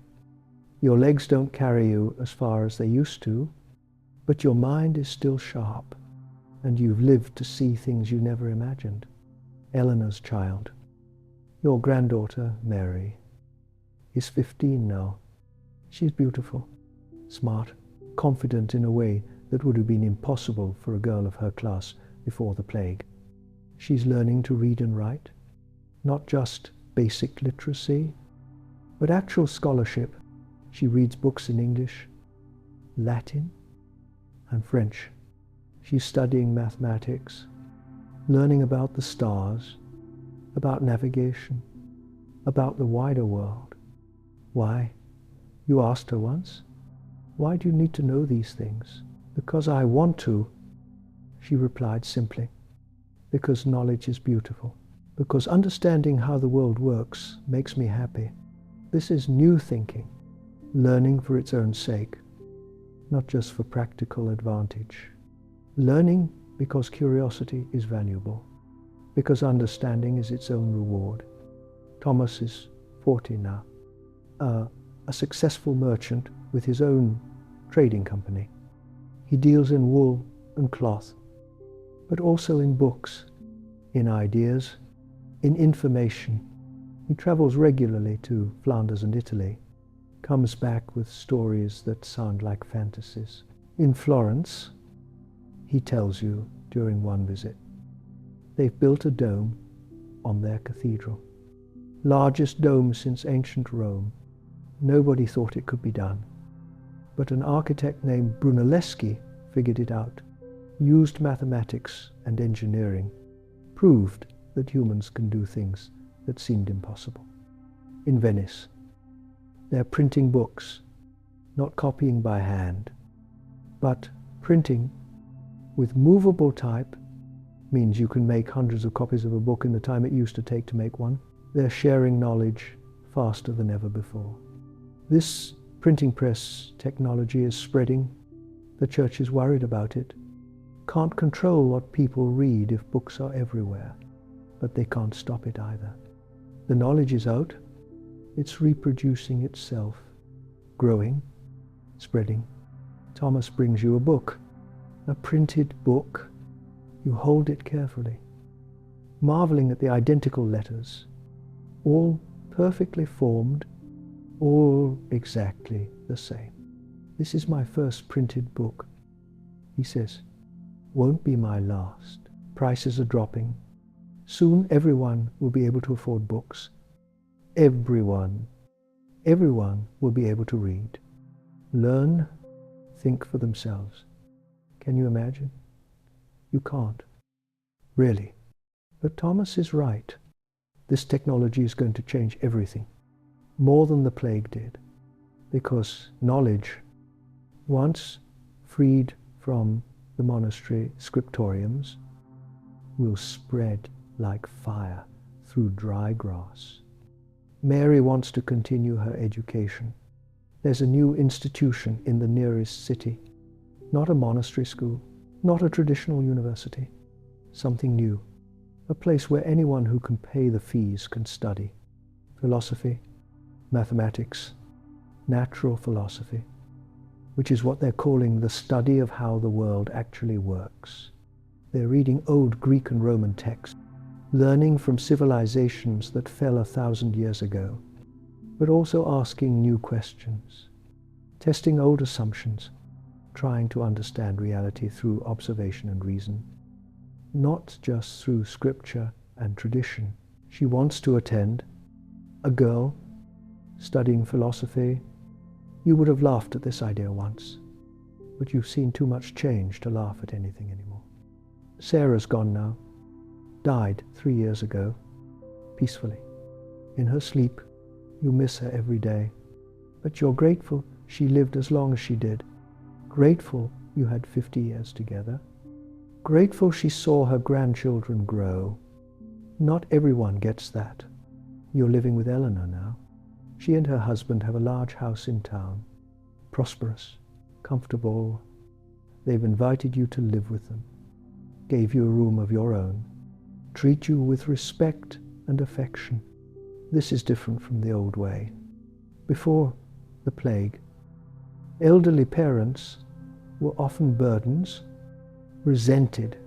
Your legs don't carry you as far as they used to, but your mind is still sharp, and you've lived to see things you never imagined. Eleanor's child, your granddaughter, Mary, is 15 now. She's beautiful, smart, confident in a way that would have been impossible for a girl of her class before the plague. She's learning to read and write, not just basic literacy, but actual scholarship. She reads books in English, Latin, and French. She's studying mathematics, learning about the stars, about navigation, about the wider world. Why? You asked her once. Why do you need to know these things? Because I want to, she replied simply. Because knowledge is beautiful. Because understanding how the world works makes me happy. This is new thinking, learning for its own sake, not just for practical advantage. Learning because curiosity is valuable, because understanding is its own reward. Thomas is 40 now, a successful merchant with his own trading company. He deals in wool and cloth, but also in books, in ideas, in information. He travels regularly to Flanders and Italy, comes back with stories that sound like fantasies. In Florence, he tells you during one visit, they've built a dome on their cathedral. Largest dome since ancient Rome. Nobody thought it could be done. But an architect named Brunelleschi figured it out, used mathematics and engineering, proved that humans can do things that seemed impossible. In Venice, they're printing books, not copying by hand, but printing with movable type means you can make hundreds of copies of a book in the time it used to take to make one. They're sharing knowledge faster than ever before. This printing press technology is spreading. The church is worried about it. Can't control what people read if books are everywhere, but they can't stop it either. The knowledge is out. It's reproducing itself, growing, spreading. Thomas brings you a book, a printed book. You hold it carefully, marveling at the identical letters, all perfectly formed, all exactly the same. This is my first printed book, he says. Won't be my last. Prices are dropping. Soon everyone will be able to afford books. Everyone. Everyone will be able to read, learn, think for themselves. Can you imagine? You can't. Really. But Thomas is right. This technology is going to change everything, more than the plague did, because knowledge, once freed from the monastery scriptoriums, will spread like fire through dry grass. Mary wants to continue her education. There's a new institution in the nearest city, not a monastery school, not a traditional university, something new, a place where anyone who can pay the fees can study philosophy, mathematics, natural philosophy, which is what they're calling the study of how the world actually works. They're reading old Greek and Roman texts, learning from civilizations that fell 1,000 years ago, but also asking new questions, testing old assumptions, trying to understand reality through observation and reason, not just through scripture and tradition. She wants to attend. A girl studying philosophy. You would have laughed at this idea once, but you've seen too much change to laugh at anything anymore. Sarah's gone now, died 3 years ago, peacefully. In her sleep, you miss her every day, but you're grateful she lived as long as she did. Grateful you had 50 years together. Grateful she saw her grandchildren grow. Not everyone gets that. You're living with Eleanor now. She and her husband have a large house in town, prosperous, comfortable. They've invited you to live with them, gave you a room of your own, treat you with respect and affection. This is different from the old way. Before the plague, elderly parents were often burdens, resented,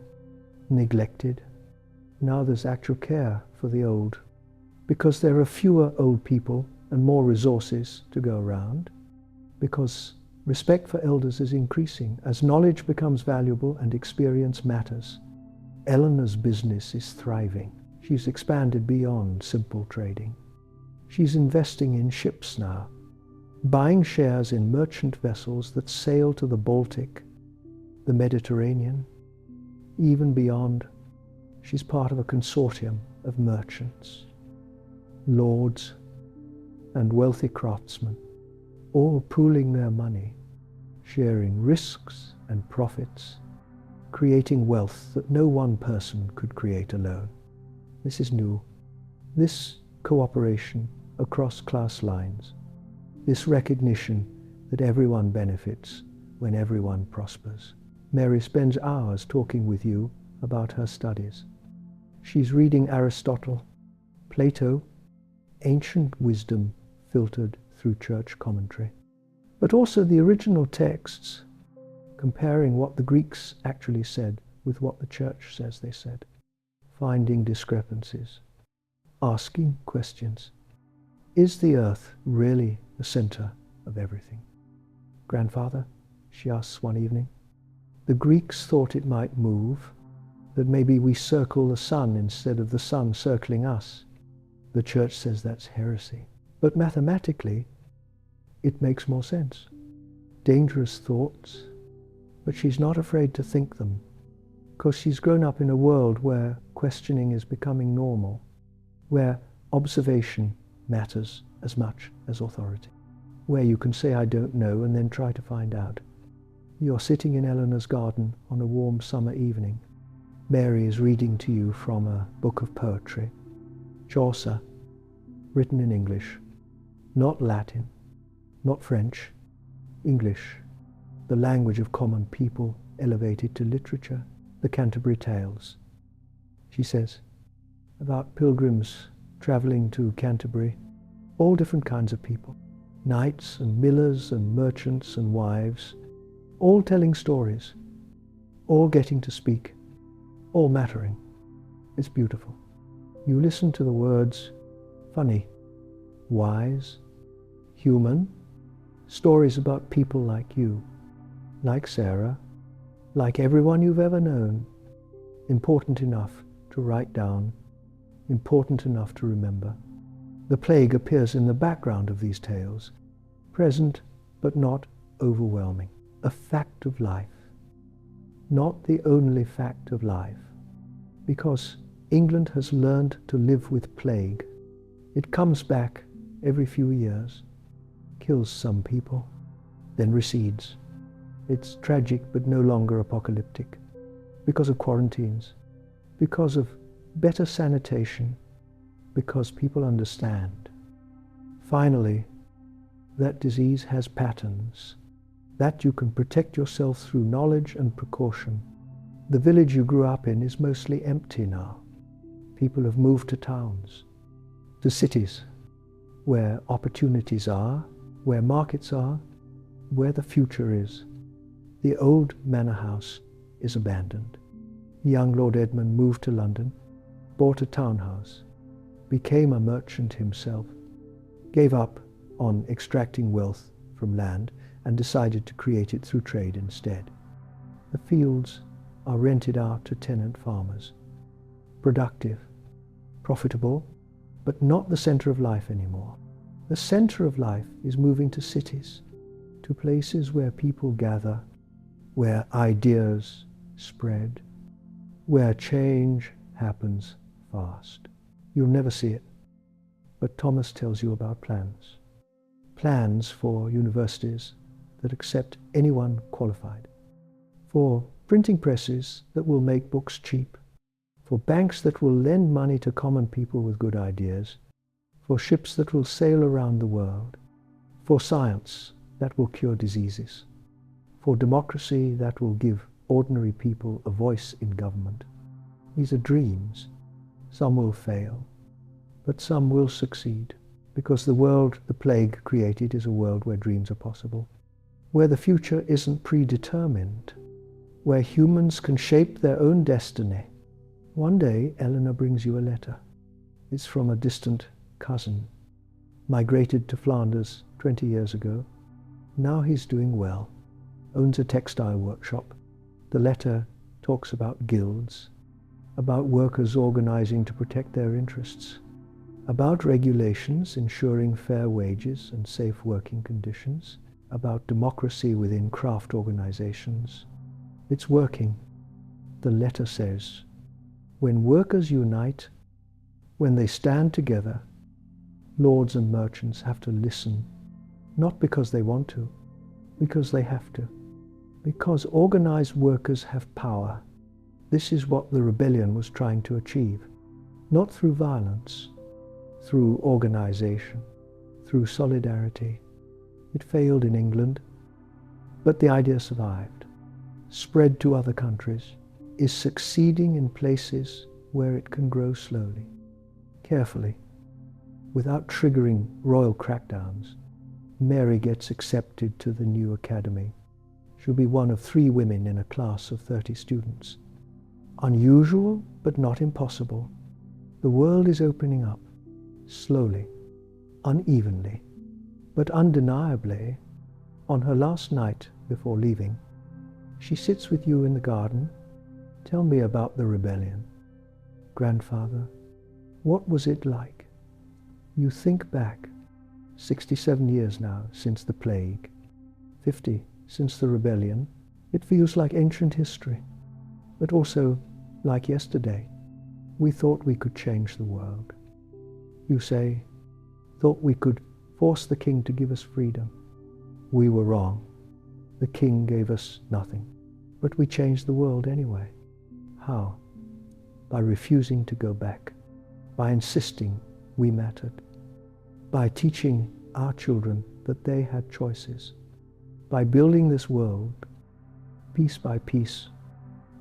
neglected. Now there's actual care for the old, because there are fewer old people and more resources to go around, because respect for elders is increasing as knowledge becomes valuable and experience matters. Eleanor's business is thriving. She's expanded beyond simple trading. She's investing in ships now, buying shares in merchant vessels that sail to the Baltic, the Mediterranean, even beyond. She's part of a consortium of merchants, lords, and wealthy craftsmen, all pooling their money, sharing risks and profits, creating wealth that no one person could create alone. This is new. This cooperation across class lines, this recognition that everyone benefits when everyone prospers. Mary spends hours talking with you about her studies. She's reading Aristotle, Plato, ancient wisdom filtered through church commentary, but also the original texts, comparing what the Greeks actually said with what the church says they said, finding discrepancies, asking questions. Is the earth really the center of everything? Grandfather, she asks one evening, the Greeks thought it might move, that maybe we circle the sun instead of the sun circling us. The church says that's heresy. But mathematically, it makes more sense. Dangerous thoughts, but she's not afraid to think them, because she's grown up in a world where questioning is becoming normal, where observation matters as much as authority, where you can say I don't know and then try to find out. You're sitting in Eleanor's garden on a warm summer evening. Mary is reading to you from a book of poetry, Chaucer, written in English, not Latin, not French, English, the language of common people elevated to literature, the Canterbury Tales. She says, about pilgrims traveling to Canterbury, all different kinds of people, knights and millers and merchants and wives, all telling stories, all getting to speak, all mattering. It's beautiful. You listen to the words, funny, wise, human, stories about people like you, like Sarah, like everyone you've ever known, important enough to write down, important enough to remember. The plague appears in the background of these tales, present but not overwhelming. A fact of life, not the only fact of life, because England has learned to live with plague. It comes back every few years, kills some people, then recedes. It's tragic but no longer apocalyptic, because of quarantines, because of better sanitation, because people understand. Finally, that disease has patterns, that you can protect yourself through knowledge and precaution. The village you grew up in is mostly empty now. People have moved to towns, to cities, where opportunities are, where markets are, where the future is. The old manor house is abandoned. Young Lord Edmund moved to London, bought a townhouse, became a merchant himself, gave up on extracting wealth from land and decided to create it through trade instead. The fields are rented out to tenant farmers. Productive, profitable, but not the center of life anymore. The center of life is moving to cities, to places where people gather, where ideas spread, where change happens fast. You'll never see it, but Thomas tells you about plans. Plans for universities that accept anyone qualified, for printing presses that will make books cheap, for banks that will lend money to common people with good ideas, for ships that will sail around the world, for science that will cure diseases, for democracy that will give ordinary people a voice in government. These are dreams. Some will fail, but some will succeed, because the world the plague created is a world where dreams are possible, where the future isn't predetermined, where humans can shape their own destiny. One day, Eleanor brings you a letter. It's from a distant cousin, migrated to Flanders 20 years ago. Now he's doing well, owns a textile workshop. The letter talks about guilds, about workers organizing to protect their interests, about regulations ensuring fair wages and safe working conditions, about democracy within craft organizations. It's working. The letter says, when workers unite, when they stand together, lords and merchants have to listen, not because they want to, because they have to, because organized workers have power. This is what the rebellion was trying to achieve, not through violence, through organization, through solidarity. It failed in England, but the idea survived, spread to other countries, is succeeding in places where it can grow slowly, carefully, without triggering royal crackdowns. Mary gets accepted to the new academy. She'll be one of 3 women in a class of 30 students. Unusual, but not impossible. The world is opening up, slowly, unevenly, but undeniably. On her last night before leaving, she sits with you in the garden. Tell me about the rebellion. Grandfather, what was it like? You think back, 67 years now since the plague, 50 since the rebellion. It feels like ancient history, but also like yesterday. We thought we could change the world. You say, thought we could force the king to give us freedom. We were wrong. The king gave us nothing, but we changed the world anyway. How? By refusing to go back, by insisting we mattered, by teaching our children that they had choices, by building this world piece by piece.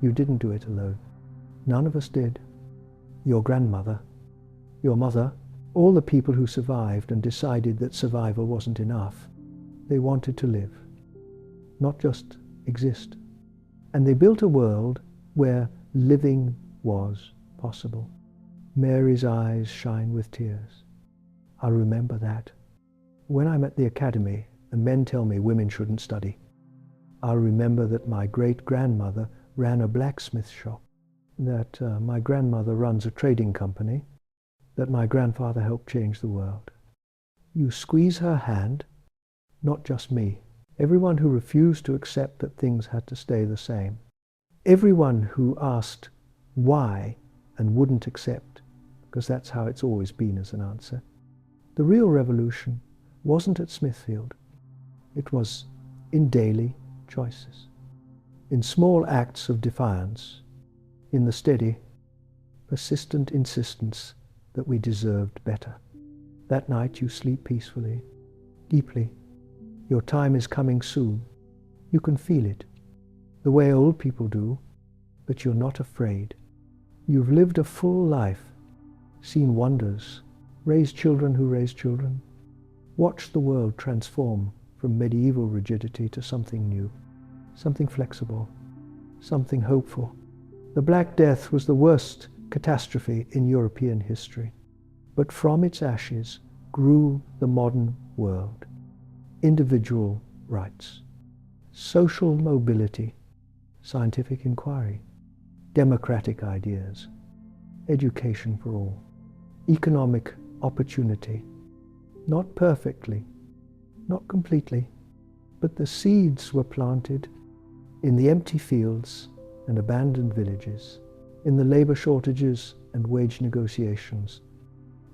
You didn't do it alone. None of us did. Your grandmother, your mother, all the people who survived and decided that survival wasn't enough. They wanted to live, not just exist. And they built a world where living was possible. Mary's eyes shine with tears. I'll remember that. When I'm at the academy and men tell me women shouldn't study, I'll remember that my great-grandmother ran a blacksmith shop, that my grandmother runs a trading company, that my grandfather helped change the world. You squeeze her hand, not just me. Everyone who refused to accept that things had to stay the same. Everyone who asked why and wouldn't accept, because that's how it's always been as an answer. The real revolution wasn't at Smithfield. It was in daily choices, in small acts of defiance, in the steady, persistent insistence that we deserved better. That night you sleep peacefully, deeply. Your time is coming soon. You can feel it, the way old people do, but you're not afraid. You've lived a full life, seen wonders, raised children who raise children, watched the world transform from medieval rigidity to something new, something flexible, something hopeful. The Black Death was the worst catastrophe in European history, but from its ashes grew the modern world. Individual rights, social mobility, scientific inquiry, democratic ideas, education for all, economic opportunity, not perfectly, not completely, but the seeds were planted in the empty fields and abandoned villages, in the labor shortages and wage negotiations,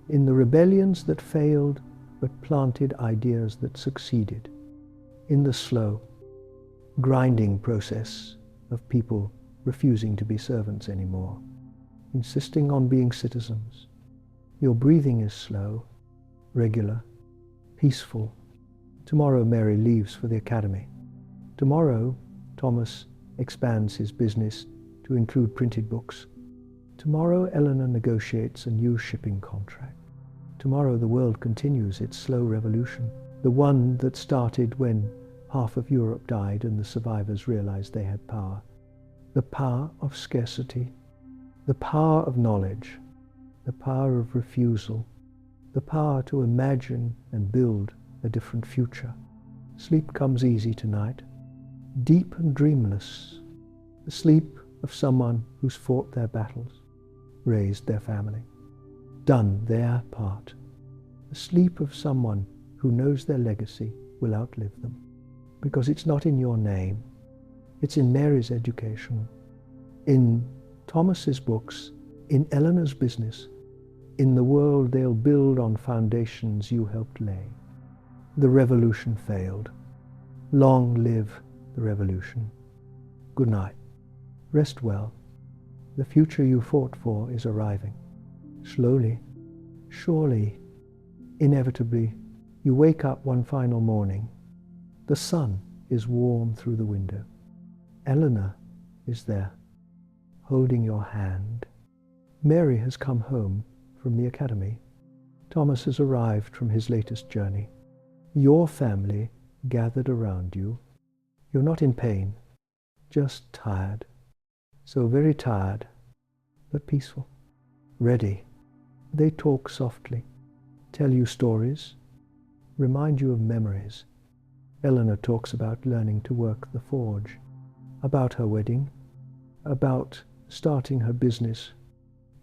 in the rebellions that failed but planted ideas that succeeded, in the slow, grinding process of people refusing to be servants anymore, insisting on being citizens. Your breathing is slow, regular, peaceful. Tomorrow Mary leaves for the academy. Tomorrow Thomas expands his business to include printed books. Tomorrow Eleanor negotiates a new shipping contract. Tomorrow the world continues its slow revolution, the one that started when half of Europe died and the survivors realized they had power. The power of scarcity, the power of knowledge, the power of refusal, the power to imagine and build a different future. Sleep comes easy tonight, deep and dreamless, the sleep of someone who's fought their battles, raised their family, done their part, the sleep of someone who knows their legacy will outlive them, because it's not in your name, it's in Mary's education, in Thomas's books, in Eleanor's business, in the world they'll build on foundations you helped lay. The revolution failed. Long live the revolution. Good night. Rest well. The future you fought for is arriving. Slowly, surely, inevitably, you wake up one final morning. The sun is warm through the window. Eleanor is there, holding your hand. Mary has come home from the academy. Thomas has arrived from his latest journey. Your family gathered around you. You're not in pain, just tired. So very tired, but peaceful. Ready. They talk softly, tell you stories, remind you of memories. Eleanor talks about learning to work the forge, about her wedding, about starting her business.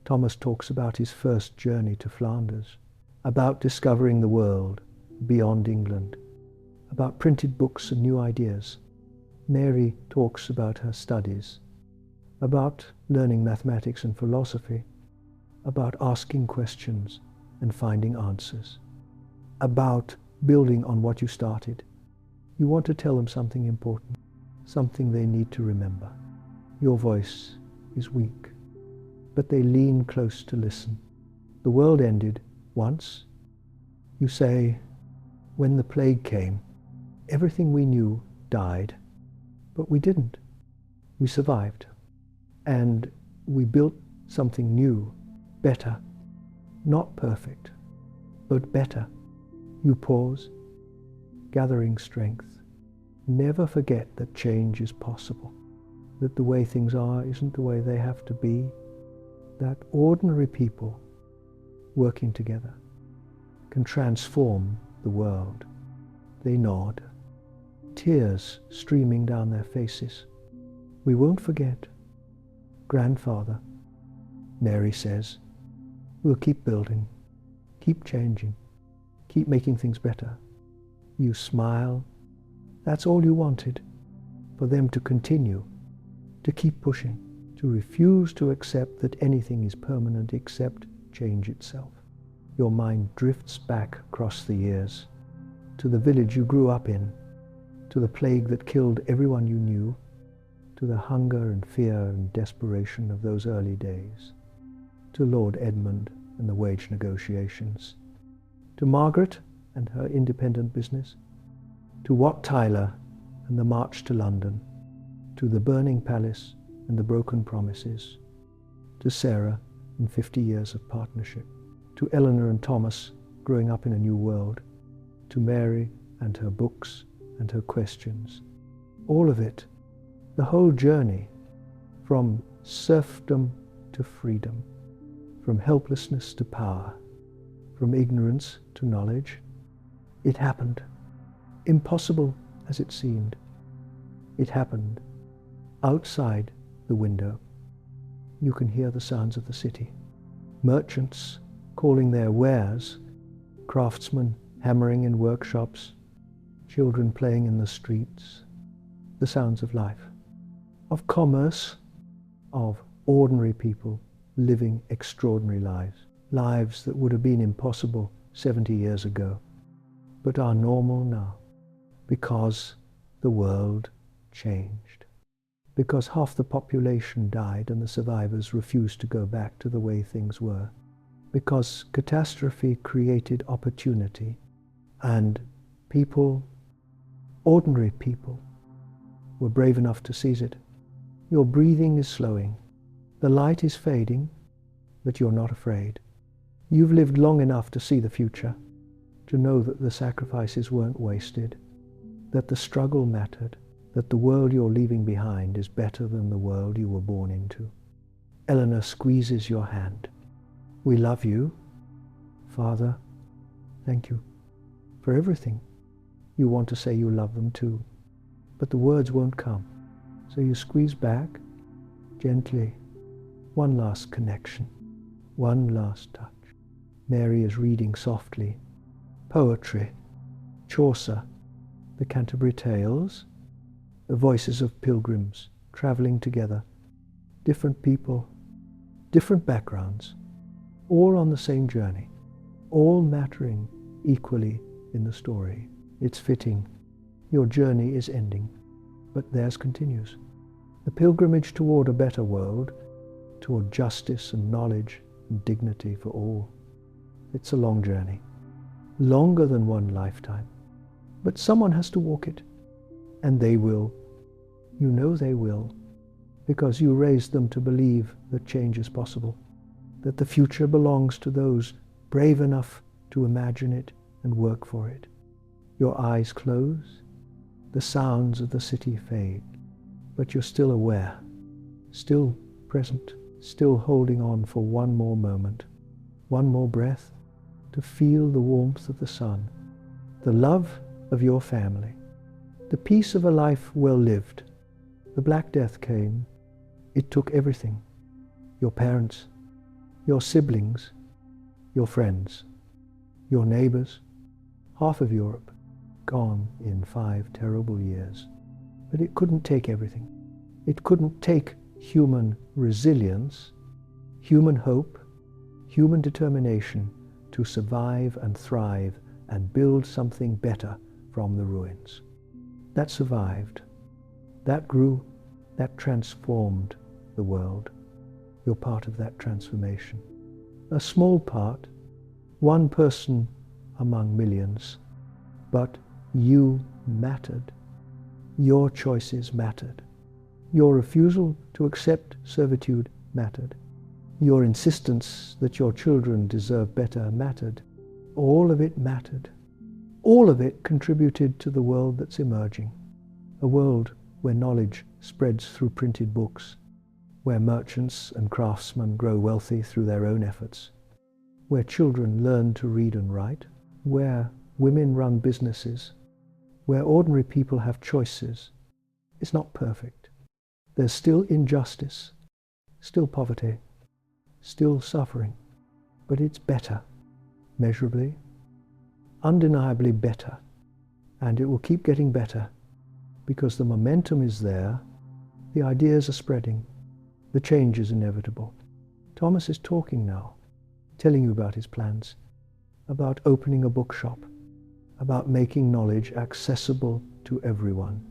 Thomas talks about his first journey to Flanders, about discovering the world beyond England, about printed books and new ideas. Mary talks about her studies, about learning mathematics and philosophy, about asking questions and finding answers, about building on what you started. You want to tell them something important, something they need to remember. Your voice is weak, but they lean close to listen. The world ended once. You say, when the plague came, everything we knew died, but we didn't. We survived, and we built something new, better, not perfect, but better. You pause, gathering strength. Never forget that change is possible, that the way things are isn't the way they have to be, that ordinary people working together can transform the world. They nod, tears streaming down their faces. We won't forget. Grandfather, Mary says, We'll keep building, keep changing, keep making things better. You smile. That's all you wanted, for them to continue, to keep pushing, to refuse to accept that anything is permanent except change itself. Your mind drifts back across the years, to the village you grew up in, to the plague that killed everyone you knew, to the hunger and fear and desperation of those early days, to Lord Edmund and the wage negotiations, to Margaret and her independent business, to Wat Tyler and the march to London, to the burning palace and the broken promises, to Sarah and 50 years of partnership, to Eleanor and Thomas growing up in a new world, to Mary and her books and her questions. All of it, the whole journey, from serfdom to freedom, from helplessness to power, from ignorance to knowledge. It happened, impossible as it seemed. It happened outside the window. You can hear the sounds of the city. Merchants calling their wares, craftsmen hammering in workshops, children playing in the streets. The sounds of life, of commerce, of ordinary people living extraordinary lives, lives that would have been impossible 70 years ago, but are normal now, because the world changed, because half the population died and the survivors refused to go back to the way things were, because catastrophe created opportunity, and people, ordinary people, were brave enough to seize it. Your breathing is slowing. The light is fading, but you're not afraid. You've lived long enough to see the future, to know that the sacrifices weren't wasted, that the struggle mattered, that the world you're leaving behind is better than the world you were born into. Eleanor squeezes your hand. We love you. Father, thank you for everything. You want to say you love them too, but the words won't come. So you squeeze back, gently. One last connection, one last touch. Mary is reading softly. Poetry, Chaucer, the Canterbury Tales, the voices of pilgrims traveling together, different people, different backgrounds, all on the same journey, all mattering equally in the story. It's fitting. Your journey is ending, but theirs continues. The pilgrimage toward a better world, toward justice and knowledge and dignity for all. It's a long journey, longer than one lifetime, but someone has to walk it, and they will. You know they will, because you raised them to believe that change is possible, that the future belongs to those brave enough to imagine it and work for it. Your eyes close, the sounds of the city fade, but you're still aware, still present, still holding on for one more moment, one more breath, to feel the warmth of the sun, the love of your family, the peace of a life well lived. The Black Death came. It took everything. Your parents, your siblings, your friends, your neighbors, half of Europe, gone in 5 terrible years. But it couldn't take everything. It couldn't take human resilience, human hope, human determination to survive and thrive and build something better from the ruins. That survived. That grew. That transformed the world. You're part of that transformation. A small part, one person among millions, but you mattered. Your choices mattered. Your refusal to accept servitude mattered. Your insistence that your children deserve better mattered. All of it mattered. All of it contributed to the world that's emerging. A world where knowledge spreads through printed books, where merchants and craftsmen grow wealthy through their own efforts, where children learn to read and write, where women run businesses, where ordinary people have choices. It's not perfect. There's still injustice, still poverty, still suffering, but it's better, measurably, undeniably better, and it will keep getting better because the momentum is there, the ideas are spreading, the change is inevitable. Thomas is talking now, telling you about his plans, about opening a bookshop, about making knowledge accessible to everyone,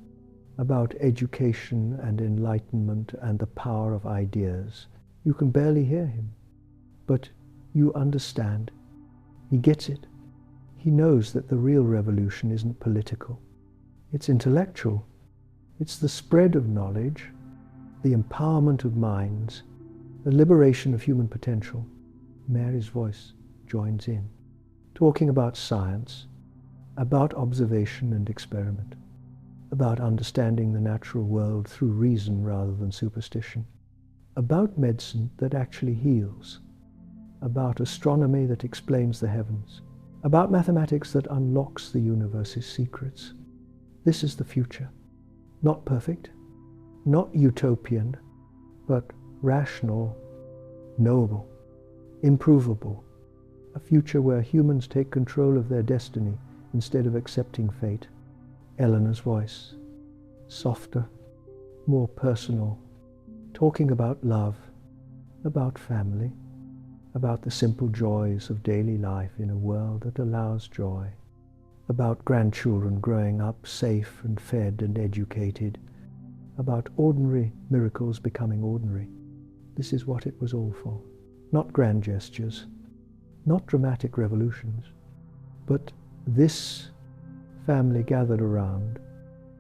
about education and enlightenment and the power of ideas. You can barely hear him, but you understand. He gets it. He knows that the real revolution isn't political. It's intellectual. It's the spread of knowledge, the empowerment of minds, the liberation of human potential. Mary's voice joins in, talking about science, about observation and experiment, about understanding the natural world through reason rather than superstition, about medicine that actually heals, about astronomy that explains the heavens, about mathematics that unlocks the universe's secrets. This is the future. Not perfect, not utopian, but rational, knowable, improvable. A future where humans take control of their destiny instead of accepting fate. Eleanor's voice, softer, more personal, talking about love, about family, about the simple joys of daily life in a world that allows joy, about grandchildren growing up safe and fed and educated, about ordinary miracles becoming ordinary. This is what it was all for. Not grand gestures, not dramatic revolutions, but this family gathered around,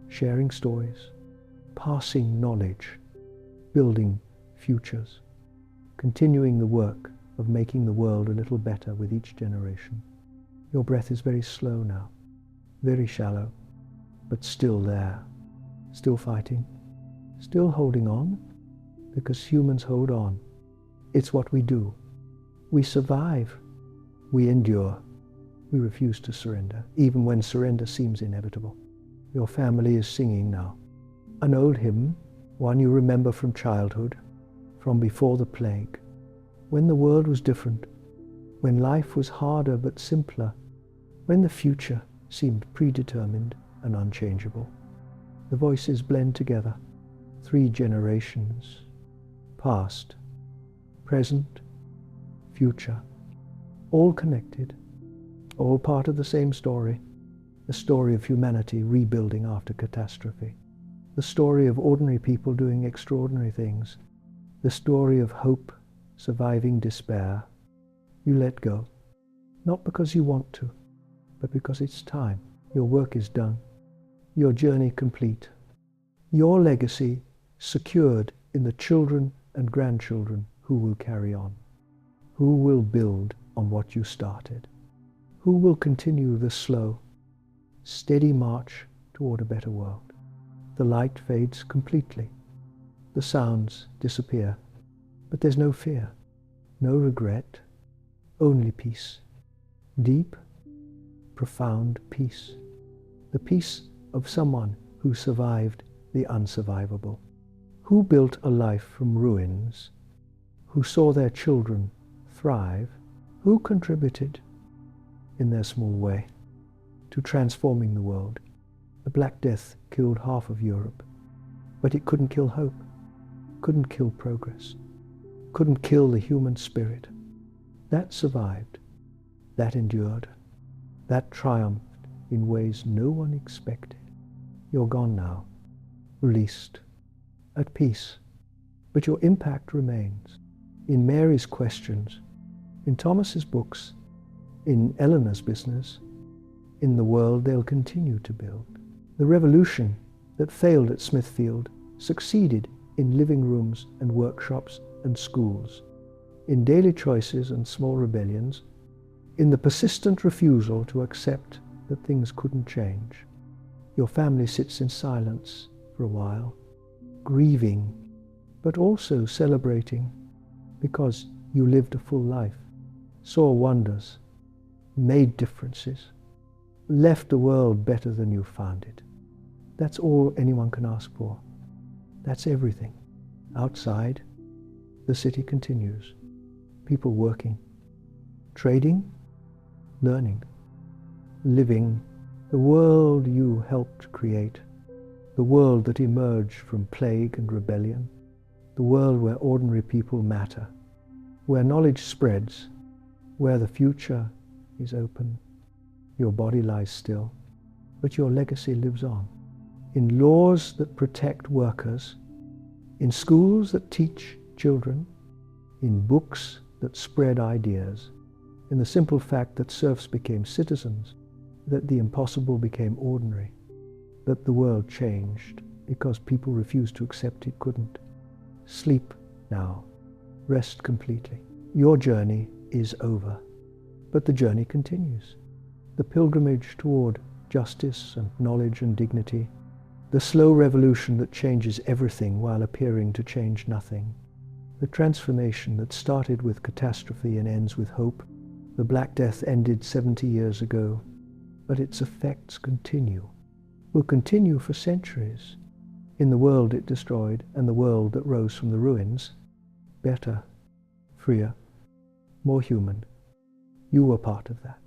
sharing stories, passing knowledge, building futures, continuing the work of making the world a little better with each generation. Your breath is very slow now, very shallow, but still there, still fighting, still holding on, because humans hold on. It's what we do. We survive. We endure. We refuse to surrender, even when surrender seems inevitable. Your family is singing now. An old hymn, one you remember from childhood, from before the plague, when the world was different, when life was harder but simpler, when the future seemed predetermined and unchangeable. The voices blend together, 3 generations, past, present, future, all connected, all part of the same story, the story of humanity rebuilding after catastrophe, the story of ordinary people doing extraordinary things, the story of hope surviving despair. You let go, not because you want to, but because it's time. Your work is done, your journey complete, your legacy secured in the children and grandchildren who will carry on, who will build on what you started, who will continue the slow, steady march toward a better world. The light fades completely, the sounds disappear, but there's no fear, no regret, only peace, deep, profound peace, the peace of someone who survived the unsurvivable, who built a life from ruins, who saw their children thrive, who contributed in their small way to transforming the world. The Black Death killed half of Europe, but it couldn't kill hope, couldn't kill progress, couldn't kill the human spirit. That survived, that endured, that triumphed in ways no one expected. You're gone now, released, at peace, but your impact remains. In Mary's questions, in Thomas's books, in Eleanor's business, in the world they'll continue to build. The revolution that failed at Smithfield succeeded in living rooms and workshops and schools, in daily choices and small rebellions, in the persistent refusal to accept that things couldn't change. Your family sits in silence for a while, grieving, but also celebrating, because you lived a full life, saw wonders, made differences, left the world better than you found it. That's all anyone can ask for. That's everything. Outside, the city continues. People working, Trading, learning, living the world you helped create, the world that emerged from plague and rebellion, the world where ordinary people matter, where knowledge spreads, where the future is open. Your body lies still, but your legacy lives on. In laws that protect workers, in schools that teach children, in books that spread ideas, in the simple fact that serfs became citizens, that the impossible became ordinary, that the world changed because people refused to accept it couldn't. Sleep now. Rest completely. Your journey is over, but the journey continues. The pilgrimage toward justice and knowledge and dignity, the slow revolution that changes everything while appearing to change nothing, the transformation that started with catastrophe and ends with hope. The Black Death ended 70 years ago, but its effects continue, will continue for centuries, in the world it destroyed and the world that rose from the ruins, better, freer, more human. You were part of that.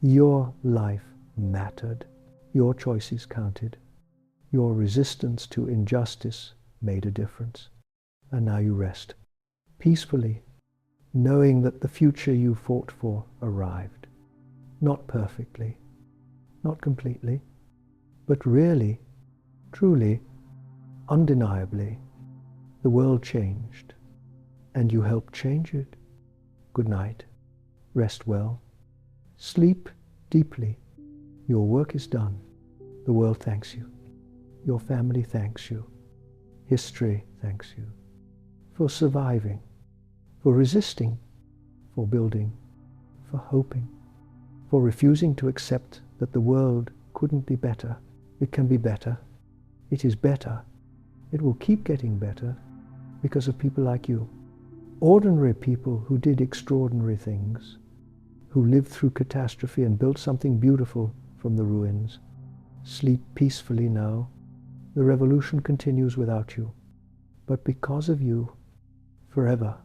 Your life mattered. Your choices counted. Your resistance to injustice made a difference. And now you rest, peacefully, knowing that the future you fought for arrived. Not perfectly, not completely, but really, truly, undeniably, the world changed, and you helped change it. Good night. Rest well. Sleep deeply. Your work is done. The world thanks you. Your family thanks you. History thanks you for surviving, for resisting, for building, for hoping, for refusing to accept that the world couldn't be better. It can be better. It is better. It will keep getting better because of people like you. Ordinary people who did extraordinary things, who lived through catastrophe and built something beautiful from the ruins. Sleep peacefully now. The revolution continues without you, but because of you, forever.